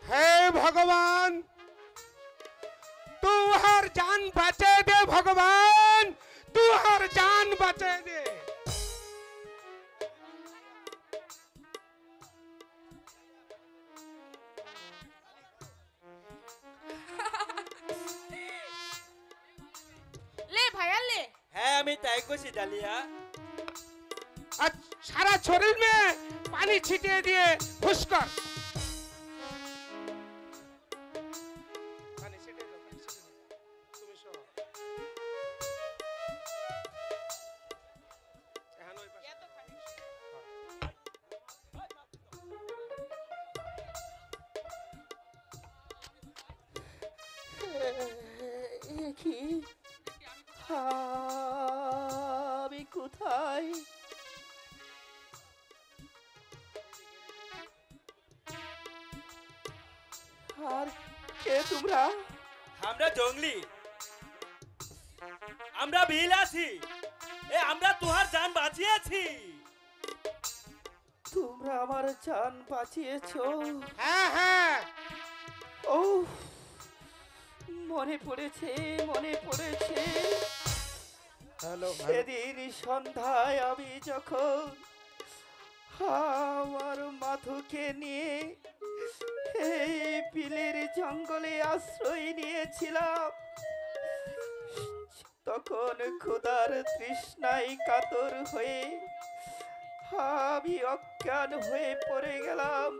E: हे भगवान, तू हर जान बचे दे भगवान, तू हर जान बचे दे।
I: ले भैया ले।
C: হ্যাঁ আমি তাই কইছি ডালিয়া।
E: আর সারা শরীর में पानी छिटिए दिए खुश कर। पानी छिटिए दो, पानी छिटिए दो। তুমি সরো। এখন ওই পাশে।
A: কি আমি কোথায়? আর কে তোমরা?
C: আমরা জঙ্গলি, আমরা বিল আছি, এ আমরা তোহার জান বাঁচিয়েছি।
A: তোমরা আমার জান বাঁচিয়েছো।
E: হ্যাঁ হ্যাঁ,
A: ও মনে পড়েছে, মনে পড়েছে। সেদিন সন্ধ্যায় আমি যখন আমার মাথুকে নিয়ে এই বিলের জঙ্গলে আশ্রয় নিয়েছিলাম, তখন ক্ষুধার তৃষ্ণায় কাতর হয়ে আমি অজ্ঞান হয়ে পড়ে গেলাম।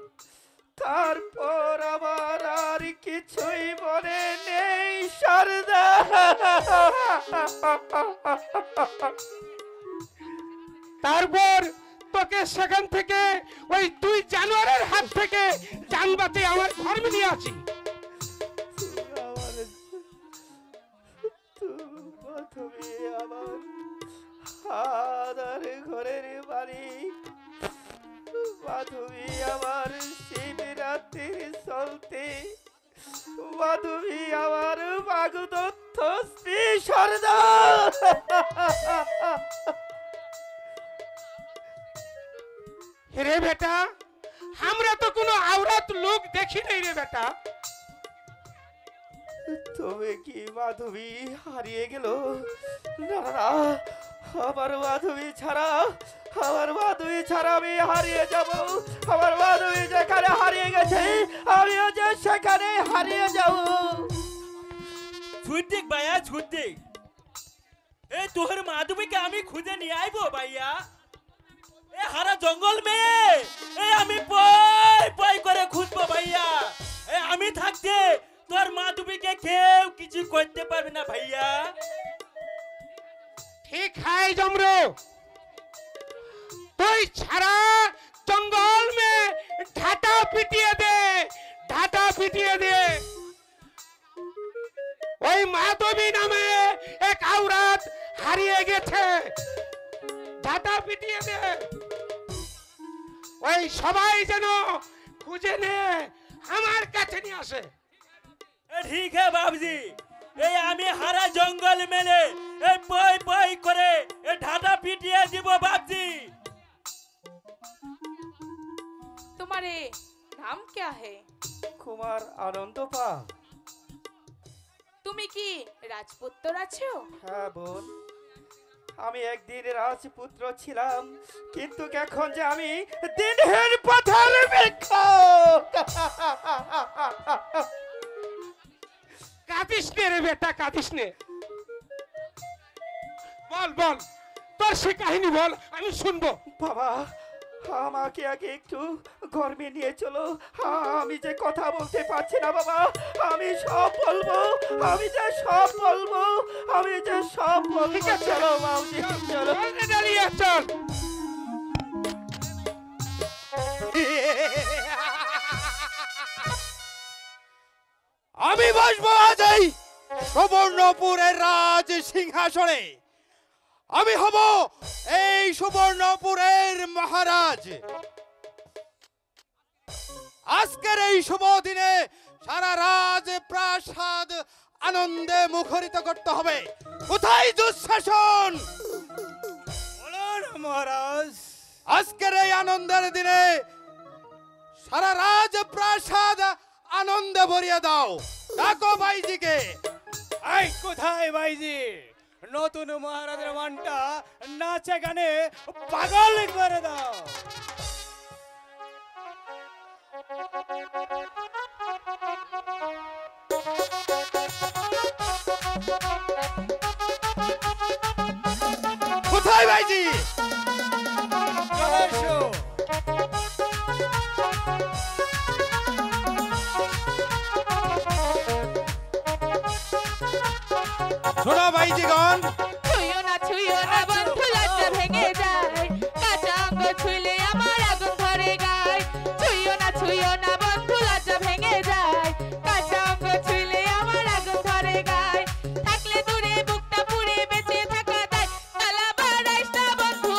A: তারপর আমার আর কিছুই মনে নেই শারদা।
F: তারপর তোকে সেখান থেকে ওই দুই জানোয়ারের হাত থেকে জান বাঁচিয়ে আমার ঘরে নিয়ে আসি।
A: তুমি আমার আদার ঘরের মালিক, মাধবী আমার শিবরাত্রির চলতে, মাধবী আমার বাগদত্ত স্ত্রী শারদা।
F: রে বেটা, আমরা তো কোনো আওরাত লোক দেখি নাই রে বেটা।
A: তবে কি মাধবী হারিয়ে গেল? না না, আমার মাধবী ছাড়া আমি হারিয়ে যাব। আমার মাধবী যেখানে হারিয়ে গেছে আমিও যে সেখানে হারিয়ে যাব।
C: ছুটিক ভাইয়া ছুটিক, এই তোর মাধবীকে আমি খুঁজে নিয়ে আইবো ভাইয়া। এ হারা জঙ্গল মেয়ে আমি পয় পয় করে খুঁজবো ভাইয়া। আমি থাকতে তোর মাধবীকে কেউ কিছু করতে পারবে না ভাইয়া।
F: ঠিক है जमरो, তুই ছাড়া জঙ্গল में ঢাটা পিটিয়ে দে, ঢাটা পিটিয়ে দে। ওই মাধবী নামে এক আওরাত হারিয়ে গেছে, ঢাটা পিটিয়ে দে। ওই সবাই যেন খুঁজে নে আমার কাছে নিয়ে আসে।
C: ঠিক है বাবজি, এই আমি হারা জঙ্গল মেলে এই পয় পয় করে এই ঢাটা পিটিয়ে দিব বাবজি।
I: तुम्हारे नाम क्या है?
A: কুমার আনন্দ পাল।
I: তুমি কি রাজপুত্র আছো?
A: হ্যাঁ বোন, আমি একদিন রাজপুত্র ছিলাম, কিন্তু এখন যে আমি দিনের পথের ভিক্ষুক।
F: কাঁদিস নে রে বেটা, কাঁদিস নে। বল বল, তোর সে কাহিনী বল, আমি শুনবো।
A: বাবা, আমাকে আগে একটু গরমে নিয়ে চলো। আমি যে কথা বলতে পারছি না বাবা, আমি সব বলবো, আমি যে সব বলবো, আমি যে সব বলবো। চলো মাউজি, চলো।
F: দাঁড়িয়ে চল।
D: আমি বসবো আজ এই সুবর্ণপুরের রাজ সিংহাসনে। আমি হব এই সুবর্ণপুরের মহারাজ। আজকের এই শুভ দিনে সারা রাজ প্রাসাদ আনন্দে মুখরিত করতে হবে। কোথায় দুঃশাসন?
E: বলুন মহারাজ।
D: আজকের এই আনন্দের দিনে সারা রাজ প্রাসাদ আনন্দে ভরিয়ে দাও। ডাকো ভাইজিকে।
E: এই কোথায় ভাইজি? নতুন মহারাজের মানটা নাচে গানে পাগল করে দাও।
D: কোথায় ভাইজি?
E: চলে এসো।
D: শোনো ভাইজিগণ,
I: ছুঁয়ো না বন্ধু, লজ্জা ভেঙে যায়। কাঁচা অঙ্গ ছুঁইলে আমার আগুন ধরে গায়। ছুঁয়ো না বন্ধু, লজ্জা ভেঙে যায়। কাঁচা অঙ্গ ছুঁইলে আমার আগুন ধরে গায়। থাকলে দূরে বুকটা পুড়ে বেঁচে থাকা দায়। কালা বাড়াইস না বন্ধু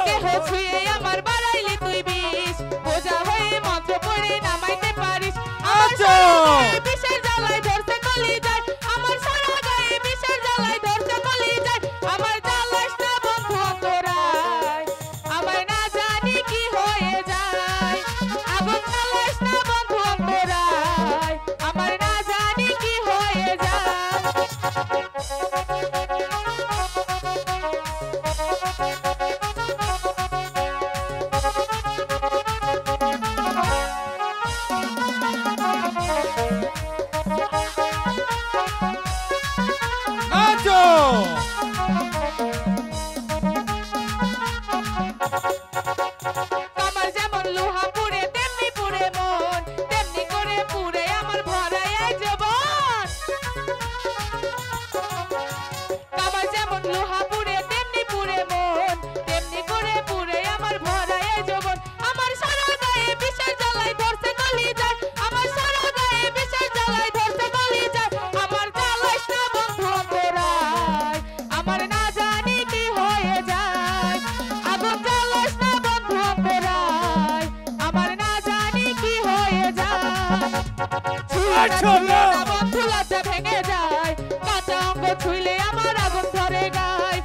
I: কেহ ছুঁয়ে আমার বাড়াইলি তুই বিষ বোঝা হয়ে মন্ত্র পড়ে নামাইতে পারিস আমার সারা গায়ে বিষের জ্বালায় ধরছে কলি যায় আমার সারা গায়ে বিষের জ্বালায় ধরছে কলি যায় আমার জ্বালাস না বন্ধু অন্তরায় আমার না জানি কি হয়ে যায় আগুন জ্বালাস না বন্ধু অন্তরায় আমার না জানি কি হয়ে যায়
D: নাচো
I: আমার যেমন লোহা পুড়ে তেমনি পুড়ে মন তেমনি করে পুড়ে আমার ভরায় জীবন আমার যেমন লোহা পুড়ে তেমনি পুড়ে মন তেমনি করে পুড়ে আমার ভরায় জীবন আমার সারা গায়ে বিষের জ্বালায় ধরছে কলি যায় আমার সারা গায়ে বিষের জ্বালায় ধরছে কলি যায় আমার জ্বালাস না বন্ধু অন্তরায় আমার না জানি কি হয়ে যায় আগুন জ্বালাস না বন্ধু অন্তরায় আমার না জানি কি হয়ে যায় বন্ধু লজ্জা ভেঙে যায় কাঁচা অঙ্গ ছুঁইলে আমার আগুন ধরে গায়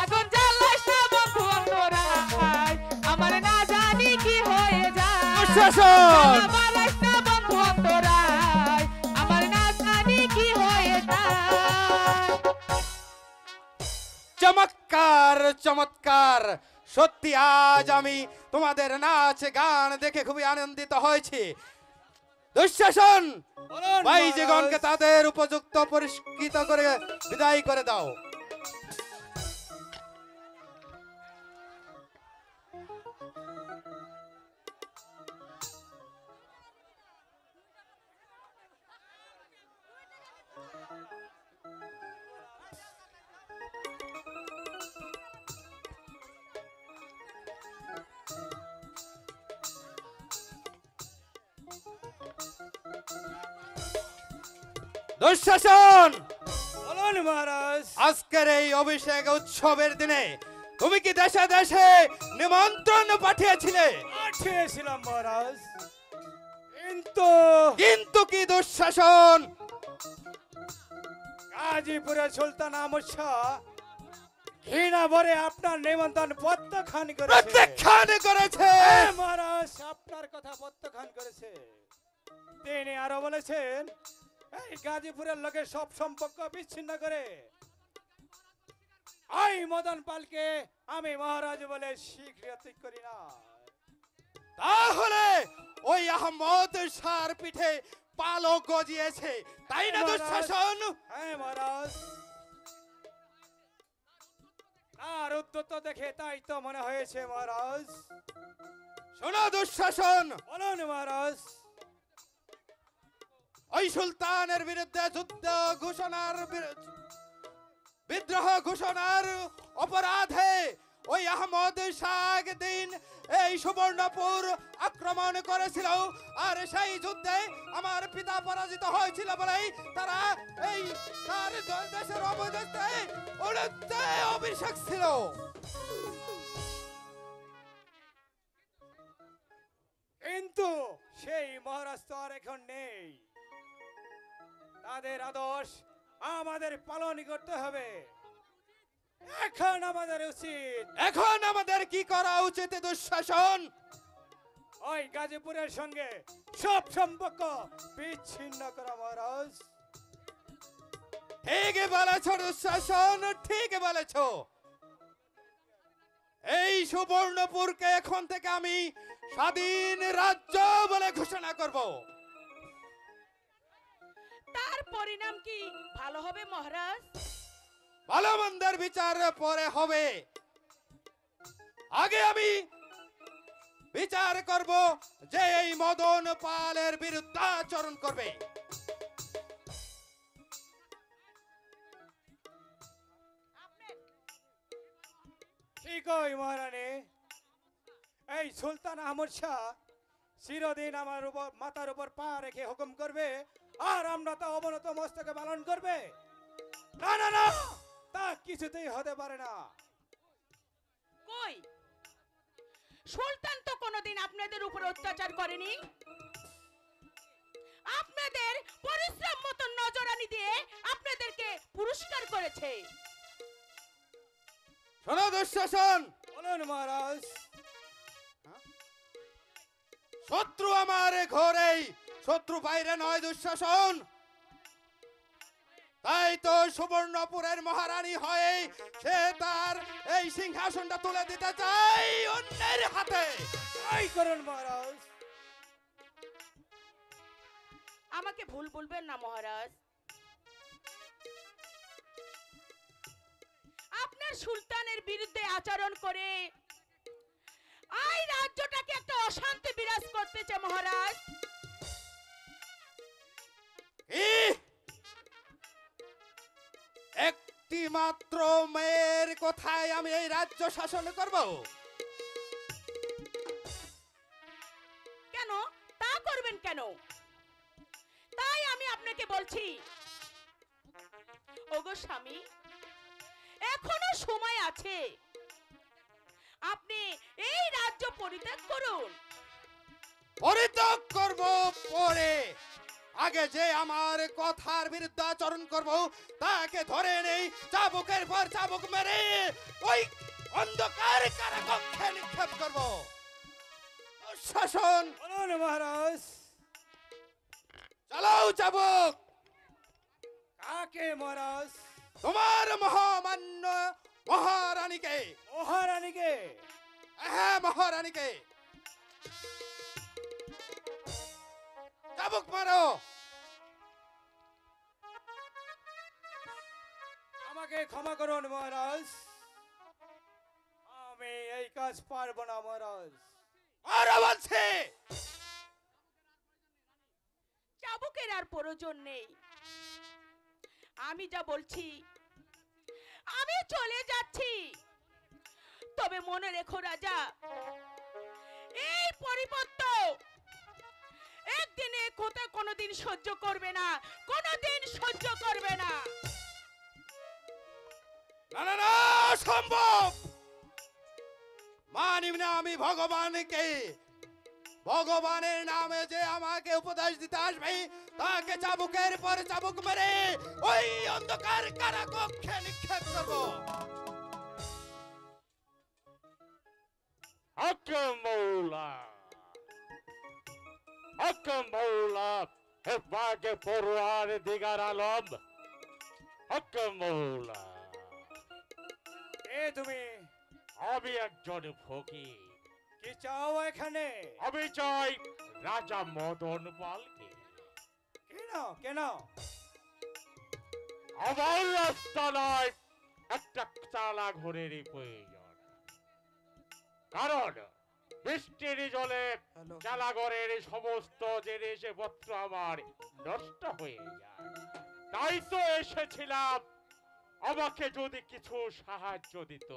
I: আগুন জ্বালাস না বন্ধু অন্তরায় আমার না জানি কি হয়ে যায়
D: শাসন
I: জ্বালাস না বন্ধু অন্তরায় আমার না জানি কি হয়ে যায়
D: চমৎকার চমৎকার সত্যি আজ আমি তোমাদের নাচ গান দেখে খুবই আনন্দিত হয়েছি দুঃশাসন ভাইজিগণকে তাদের উপযুক্ত পরিষ্কৃত করে বিদায় করে দাও দুঃশাসন
E: বলুন মহারাজ।
D: আজকের এই অভিষেক উৎসবের দিনে তুমি কি দেশে দেশে নিমন্ত্রণ পাঠিয়েছিলে?
E: পাঠিয়েছিলাম মহারাজ, কিন্তু
D: কিন্তু কি দুঃশাসন?
E: গাজীপুরের সুলতান আহমদ শাহ ঘৃণা ভরে আপনার নিমন্ত্রণ প্রত্যাখ্যান করেছে।
D: প্রত্যাখ্যান করেছে?
E: হ্যাঁ মহারাজ, আপনার কথা প্রত্যাখ্যান করেছে। তিনি আরো বলেছেন এই গাজীপুরের লোকের সব সম্পর্ক বিচ্ছিন্ন করে এই মদন পালকে আমি মহারাজ বলে স্বীকৃতি করি না।
D: তাহলে ওই আহমদ শাহর পিঠে পালক গজিয়েছে, তাই না দুঃশাসন?
E: হ্যাঁ মহারাজ, আর উদ্যত দেখে তাই তো মনে হয়েছে মহারাজ।
D: শোনো দুঃশাসন,
E: বলুন মহারাজ।
D: ওই সুলতানের বিরুদ্ধে যুদ্ধ ঘোষণার বিদ্রোহ ঘোষণার অপরাধে ওই আহমদ শাহ দিন এই সুবর্ণপুর আক্রমণ করেছিল, আর সেই যুদ্ধে আমার পিতা পরাজিত হয়েছিল বলেই তারা এই তার দেশের উড়তে অভিষেক ছিল।
E: কিন্তু সেই মহারাজ তো আর এখন নেই। তাদের আদর্শ আমাদের পালন করতে হবে। এখন আমাদের উচিত,
D: এখন আমাদের কি করা উচিত দুঃশাসন?
E: ওই গাজীপুরের সঙ্গে সব সম্পর্ক বিচ্ছিন্ন করা মহারাজ।
D: ঠিক বলেছ দুঃশাসন, ঠিক বলেছ। এই সুবর্ণপুরকে এখন থেকে আমি স্বাধীন রাজ্য বলে ঘোষণা করব।
I: তার পরিণাম কি ভালো হবে মহারাজ?
D: ভালো মন্দের বিচার পরে হবে, আগে আমি বিচার করব যে এই মদন পালের বিরুদ্ধাচরণ করবে।
E: ঠিকই মহারানী, এই সুলতান আহমদ শাহ চিরদিন আমার উপর মাথার উপর পা রেখে হুকুম করবে, আর আমরা তা অবনত মস্তকে পালন করবে। না না না, তা কিছুতেই হতে পারে না।
J: কই সুলতান তো কোনোদিন আপনাদের উপর অত্যাচার করেনি। আপনাদের পরিশ্রম মতো নজরানি দিয়ে আপনাদেরকে পুরস্কার করেছে।
D: শোনো দুঃশাসন,
E: বলুন মহারাজ।
D: শত্রু আমার ঘরেই, শত্রু বাইরে নয় দুঃশাসন। তাই তো সুবর্ণপুরের মহারানী হয়ে সে তার এই সিংহাসনটা তুলে দিতে চাই অন্যের হাতে।
E: তাই করুন মহারাজ।
J: আমাকে ভুল বলবেন না মহারাজ। আপনার সুলতানের বিরুদ্ধে আচরণ করে এই রাজ্যটাকে একটা অশান্তি বিরাজ করতেছে মহারাজ।
D: একটি মাত্র মেয়ের কথায় আমি এই রাজ্য শাসন করব?
J: কেন তা করবেন কেন? তাই আমি আপনাকে বলছি ওগো স্বামী, এখনো সময় আছে, আপনি এই রাজ্য পরিত্যাগ করুন।
D: পরিত্যাগ করব পরে, আগে যে আমার কথার বিরুদ্ধে আচরণ করব তাকে ধরে নেই, চাবুকের পর চাবুক মেরে ওই অন্ধকার কারাকক্ষে নিক্ষেপ করব। শাসন
E: বলুন মহারাজ।
D: চালাও চাবুক।
E: কাকে মহারাজ?
D: তোমার মহামান্য মহারানীকে।
E: মহারানীকে?
D: হ্যাঁ মহারানীকে। চাবুক মারো।
E: আমাকে ক্ষমা করুন মহারাজ, আমি এই কাজ পারবো না মহারাজ।
D: আরো বলছি
J: চাবুকের আর প্রয়োজন নেই। আমি যা বলছি, আমি চলে যাচ্ছি। তবে মনে রেখো রাজা, এই পরিবর্ত একদিনে কোথা কোনোদিন সহ্য করবে না, কোনোদিন সহ্য করবে না।
D: না না না, সম্ভব মানিব না আমি ভগবানকে। ভগবানের নামে যে আমাকে উপদেশ দিতে আসবে তাকে চাবুকের পর চাবুক মেরে ওই অন্ধকার কারাকক্ষে নিক্ষেপ করব।
E: حكم مولا حكم مولا হেফাজ পরওয়ার দিগার আলম। حكم مولا। এ তুমি? আমি একজন ফকির। কি চাও এখানে? আমি চাই রাজা মদন পালকে। কেন কেন? আমার রাস্তায় একটা চালা ঘরের প্রয়োজন। কারণ বৃষ্টির জলে চালাঘরের সমস্ত জিনিসপত্র আমার নষ্ট হয়ে যায়। তাই তো এসেছিলাম, আমাকে যদি কিছু সাহায্য দিত,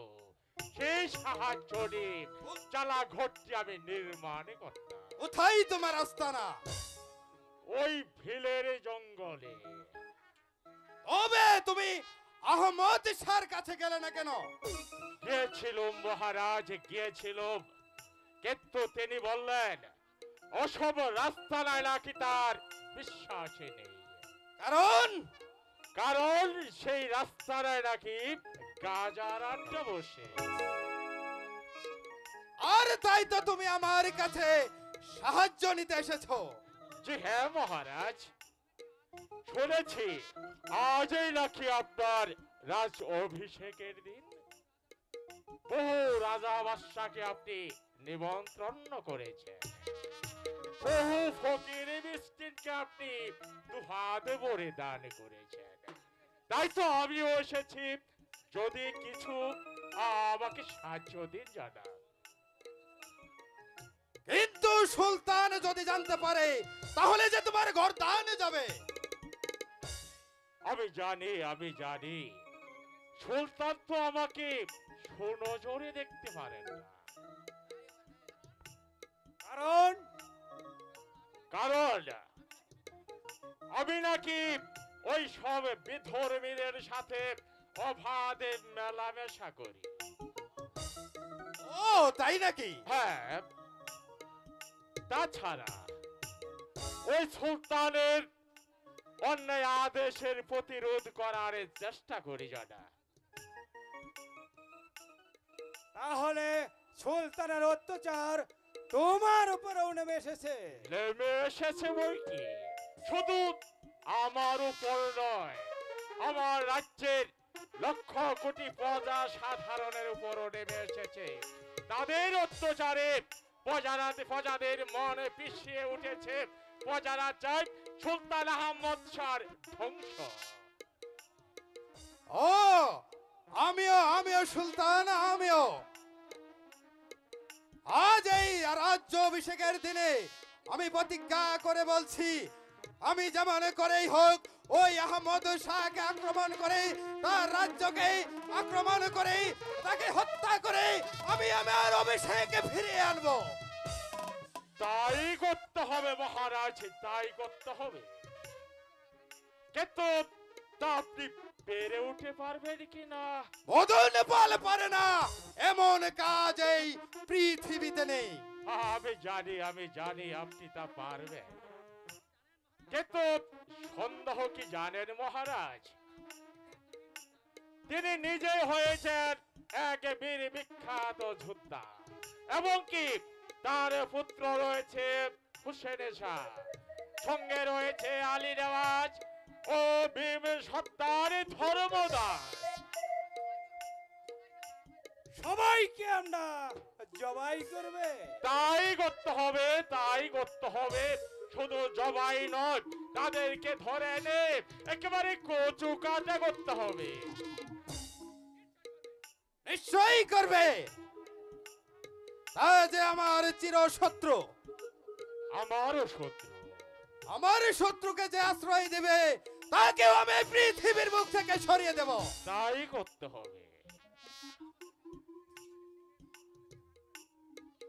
E: সেই সাহায্য নিয়ে চালা ঘরটি আমি নির্মাণ করতাম।
D: কোথায় তোমার আস্তানা?
E: ওই ভিলের জঙ্গলে।
D: তবে তুমি আহমদ শাহর কাছে গেলে না কেন?
E: গিয়েছিলাম মহারাজ, গিয়েছিলাম, কিন্তু তিনি বললেন ওসব রাস্তা নাই নাকি তার বিশ্বাসে নেই।
D: কারণ
E: কারণ সেই রাস্তায় নাকি গাজার আড্ডা বসে।
D: আর তাই তো তুমি আমার কাছে সাহায্য নিতে এসেছো?
E: জি হ্যাঁ মহারাজ, শুনেছি আজই নাকি আপনার রাজ অভিষেকের দিন। বহু রাজা বাদশাকে আপনি নিমন্ত্রণ করেছেন, বহু ফকির মিসকিনকে আপনি দুহাত ভরে দান করেছেন। তাই তো আমিও এসেছি, যদি কিছু আমাকে সাহায্য দিন জানা।
D: কিন্তু সুলতান যদি জানতে পারে তাহলে যে তোমার ঘর দানে যাবে।
E: আমি জানি, আমি জানি, সুলতান তো আমাকে সুনজরে দেখতে পারেন না। কারণ কারণ আমি নাকি ওই সব বিধর্মীদের সাথে অবাধে মেলামেশা করি।
D: ও তাই নাকি?
E: হ্যাঁ, তাছাড়া ওই সুলতানের অন্যায় আদেশের প্রতিরোধ করার চেষ্টা করি জানা।
G: তাহলে সুলতানের অত্যাচার তোমার উপরেও নেমে এসেছে।
E: নেমে এসেছে বই কি, শুধু আমার উপর নয়, আমার রাজ্যের লক্ষ কোটি প্রজা সাধারণের উপরও নেমে এসেছে। তাদের অত্যাচারে প্রজাদের মনে পিছিয়ে উঠেছে। প্রজারা চায় সুলতান আহমদ শাহর ধ্বংস।
D: ও আমিও সুলতান, আমিও আজ এই রাজ্য অভিষেকের দিনে আমি প্রতিজ্ঞা করে বলছি, আমি যেমন করেই হোক ওই আহমদ শাহকে আক্রমণ করে, তার রাজ্যকে আক্রমণ করে, তাকে হত্যা করে আমি আমার অভিষেকে ফিরিয়ে আনবো।
E: তাই করতে হবে মহারাজ, তাই করতে হবে। কিন্তু তা আপনি পেরে উঠে পারবেন কিনা?
D: মদন পাল পারে না, এমন কাজ এই পৃথিবীতে নেই।
E: আমি জানি আপনি তা পারবেন, কিন্তু সন্দেহ কি জানেন মহারাজ? তিনি নিজে হয়েছেন এক বীর বিখ্যাত যোদ্ধা, এবং কি তার পুত্র রয়েছে হুসেন শাহ, সঙ্গে রয়েছে আলী নেওয়াজ ও ভীম সত্তার ধর্মদাস।
G: সবাইকে আমরা জবাই করবে।
E: তাই করতে হবে, শুধু জবাই নয়, তাদেরকে ধরে এনে একেবারে কচু কাটা করতে হবে।
D: নিশ্চয়ই করবে। তা যে আমার চিরশত্রু, আমার শত্রুকে যে আশ্রয় দেবে তাকেও আমি পৃথিবীর মুখ থেকে সরিয়ে দেব।
E: তাই করতে হবে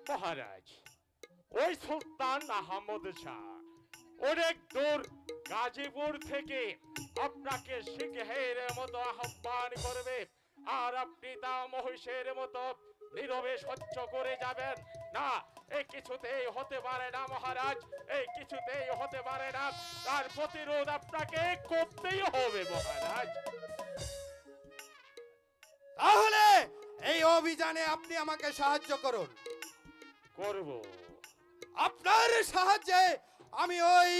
E: মহারাজ। ওই সুলতান আহমদ শাহ অনেক দূর গাজীপুর থেকে আপনাকে সিংহের মতো আহ্বান করবে, আর আপনি তা মহিষের মতো নীরবে সহ্য করে যাবেন না। এই কিছুতেই হতে পারে না মহারাজ, এই কিছুতেই হতে পারে না। তার প্রতিরোধ আপনাকে করতেই হবে মহারাজ।
D: তাহলে এই অভিযানে আপনি আমাকে সাহায্য করুন।
E: করব।
D: আপনার সাহায্যে আমি ওই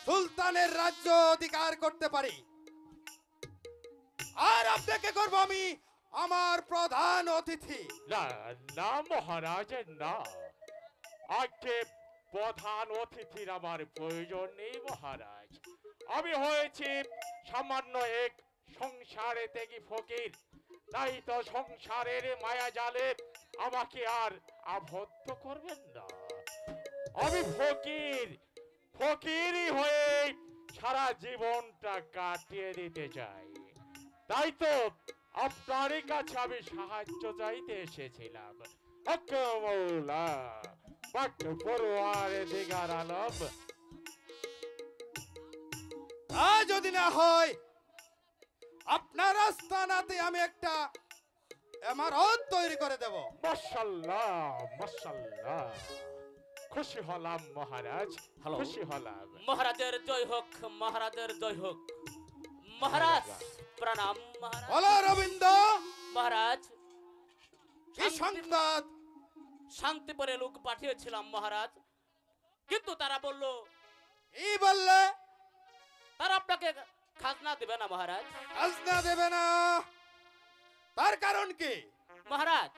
D: সুলতানের রাজ্য অধিকার করতে পারি, আর আপনাকে করব আমি আমার প্রধান অতিথি।
E: না না মহারাজ, না, আজকে প্রধান অতিথির আমার প্রয়োজন নেই মহারাজ। আমি হয়েছি সামান্য এক সংসারে ত্যাগী ফকির, তাই তো সংসারের মায়া জালে আমাকে আর আবদ্ধ করবেন না। আমি ফকিরই হয়ে সারা জীবনটা কাটিয়ে দিতে চাই। তাই তো আপনারই কাছে আমি সাহায্য চাইতে এসেছিলাম। মৌলা বাক পরোয়ার দিগার আলম।
D: যদি না হয় আপনার আস্তানাতে আমি একটা ইমারত তৈরি করে দেব।
E: মাশাআল্লাহ মাশাআল্লাহ, খুশি হলাম মহারাজ, খুশি হলাম।
C: মহারাজের জয় হোক, মহারাজের জয় হোক। মহারাজ প্রণাম। মহারাজ
D: বলো রবীন্দ্র,
C: মহারাজ
D: কি সংবাদ?
C: শান্তিপুরে লোক পাঠিয়েছিলাম মহারাজ, কিন্তু তারা বলল,
D: কি বললে?
C: তারা আপনাকে খাজনা দেবে না মহারাজ।
D: খাজনা দেবে না? তার কারণ কি
C: মহারাজ?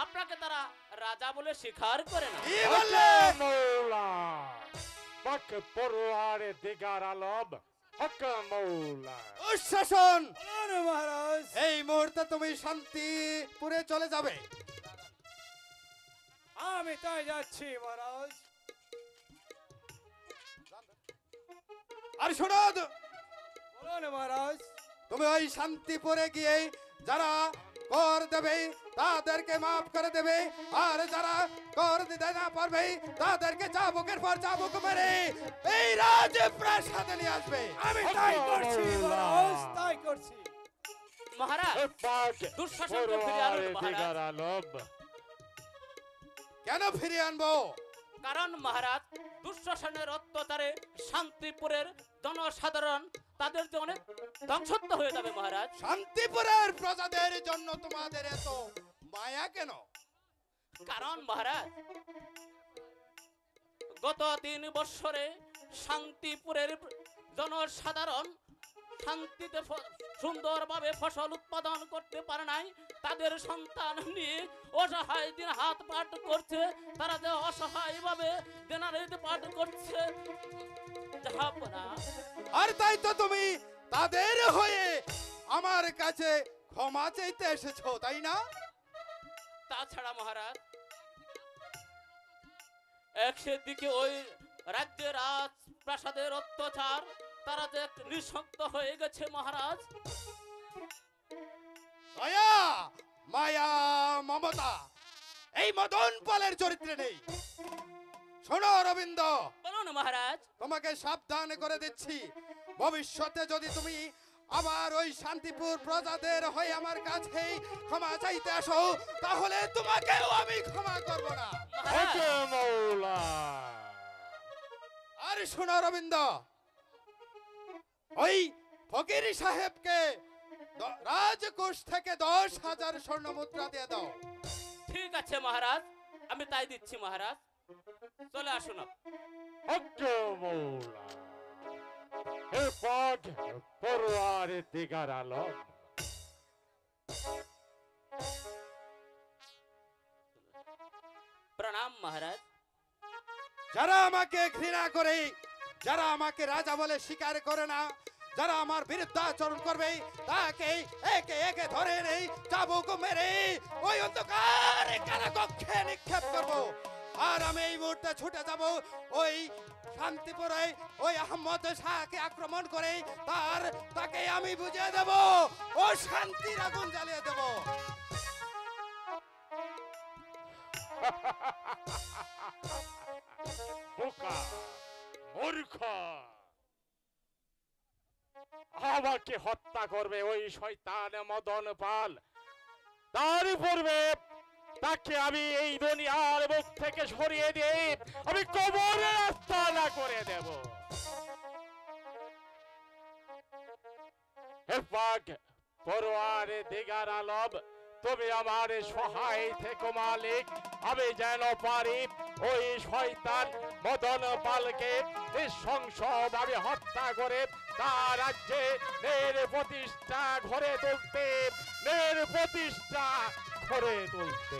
C: আপনাকে তারা রাজা বলে স্বীকার করে না।
D: কি বললে?
E: মৌলা বাক পরোয়ার দিগার আলম, হক মৌলা।
D: উচ্ছ্বাসন
G: মহারাজ,
D: এই মুহূর্তে তুমি শান্তিপুরে চলে যাবে।
G: আমি তাই যাচ্ছি মহারাজ।
D: আর শোনো,
G: বলুন মহারাজ।
D: তুমি ওই শান্তিপুরে গিয়ে যারা কর দেবে তাদেরকে মাফ করে দেবে, আর যারা কর দিতে না পারবে তাদেরকে চাবুকের পর চাবুক মেরে এই রাজপ্রাসাদে নিয়ে আসবে।
G: আমি তাই করছি মহারাজ, তাই করছি।
C: মহারাজ
F: এ পাক
C: দুঃশাসনকে ফিরিয়ে আনুন
F: পড়ুয়ারে
C: মহারাজ।
F: দিগার আলম।
D: কেন ফিরিয়ে আনবো?
C: কারণ মহারাজ দুঃশাসনের অত্যাচারে শান্তিপুরের জনসাধারণ তাদের যে অনেক ধ্বংসত্ব হয়ে যাবে মহারাজ।
D: শান্তিপুরের প্রজাদের জন্য তোমাদের এত মায়া কেন?
C: কারণ মহারাজ গত 3 বছরে শান্তিপুরের জনসাধারণ শান্তিতে সুন্দরভাবে ফসল উৎপাদন করতে পারে নাই। তাদের সন্তান নিয়ে অসহায় দিন হাত পাট করছে, তারা যে অসহায় ভাবে দিনারিতে পাট করছে। জাহাপনা
D: আর তাই তো তুমি তাদের হয়ে আমার কাছে ক্ষমা চাইতে এসেছো, তাই না?
C: তাছাড়া মহারাজ একদিকে ওই রাজ্যের রাজপ্রাসাদের অত্যাচার, তারা যে নিঃশক্ত হয়ে গেছে মহারাজ।
D: দয়া, মায়া, মমতা এই মদন পালের চরিত্রে নেই। শোনো অরবিন্দ,
C: বলুন মহারাজ।
D: তোমাকে সাবধান করে দিচ্ছি, ভবিষ্যতে যদি তুমি আবার ওই শান্তিপুর প্রজাদের হয়ে আমার কাছে ক্ষমা চাইতে আসো, তাহলে তোমাকেও আমি ক্ষমা করব না।
C: মহারাজ
F: ওকে মৌলা।
D: আর শোনো অরবিন্দ, ওই ফকির সাহেবকে রাজকোষ থেকে 10,000 স্বর্ণ মুদ্রা দিয়ে দাও।
C: ঠিক আছে মহারাজ, আমি তাই দিচ্ছি মহারাজ। চলে আসুন।
F: ওকে মৌলা। এ পাক পড়ুয়ারে দিগার আলম।
C: প্রণাম মহারাজ।
D: যারা আমাকে ঘৃণা করে, যারা আমাকে রাজা বলে স্বীকার করে না, যারা আমার বিরুদ্ধে আচরণ করবে, তাকে একে একে ধরে নেই, চাবুক মেরে ওই অন্ধকার কারাকক্ষে নিক্ষেপ করব। আর আমি এই মুহূর্তে ছুটে যাব ওই শান্তিপুরে ওই আহমদ শাহকে আক্রমণ করে তাকে আমি বুঝিয়ে দেব, ও শান্তির আগুন জ্বালিয়ে দেব।
F: বোকা, মূর্খ, আমাকে হত্যা করবে ওই শয়তান মদন পাল। তার পূর্বে তাকে আমি এই দুনিয়ার মুখ থেকে সরিয়ে দিয়ে আমি কবরে আস্তানা করে দেব। হে পাক পরোয়ারে দিগার আলম, তুমি আমার সহায় থেকো মালিক। আমি যেন পারি ওই শয়তান মদন পালকে নৃশংসভাবে হত্যা করে তার রাজ্যে প্রতিষ্ঠা ঘরে তুলতে, প্রতিষ্ঠা ঘরে তুলতে।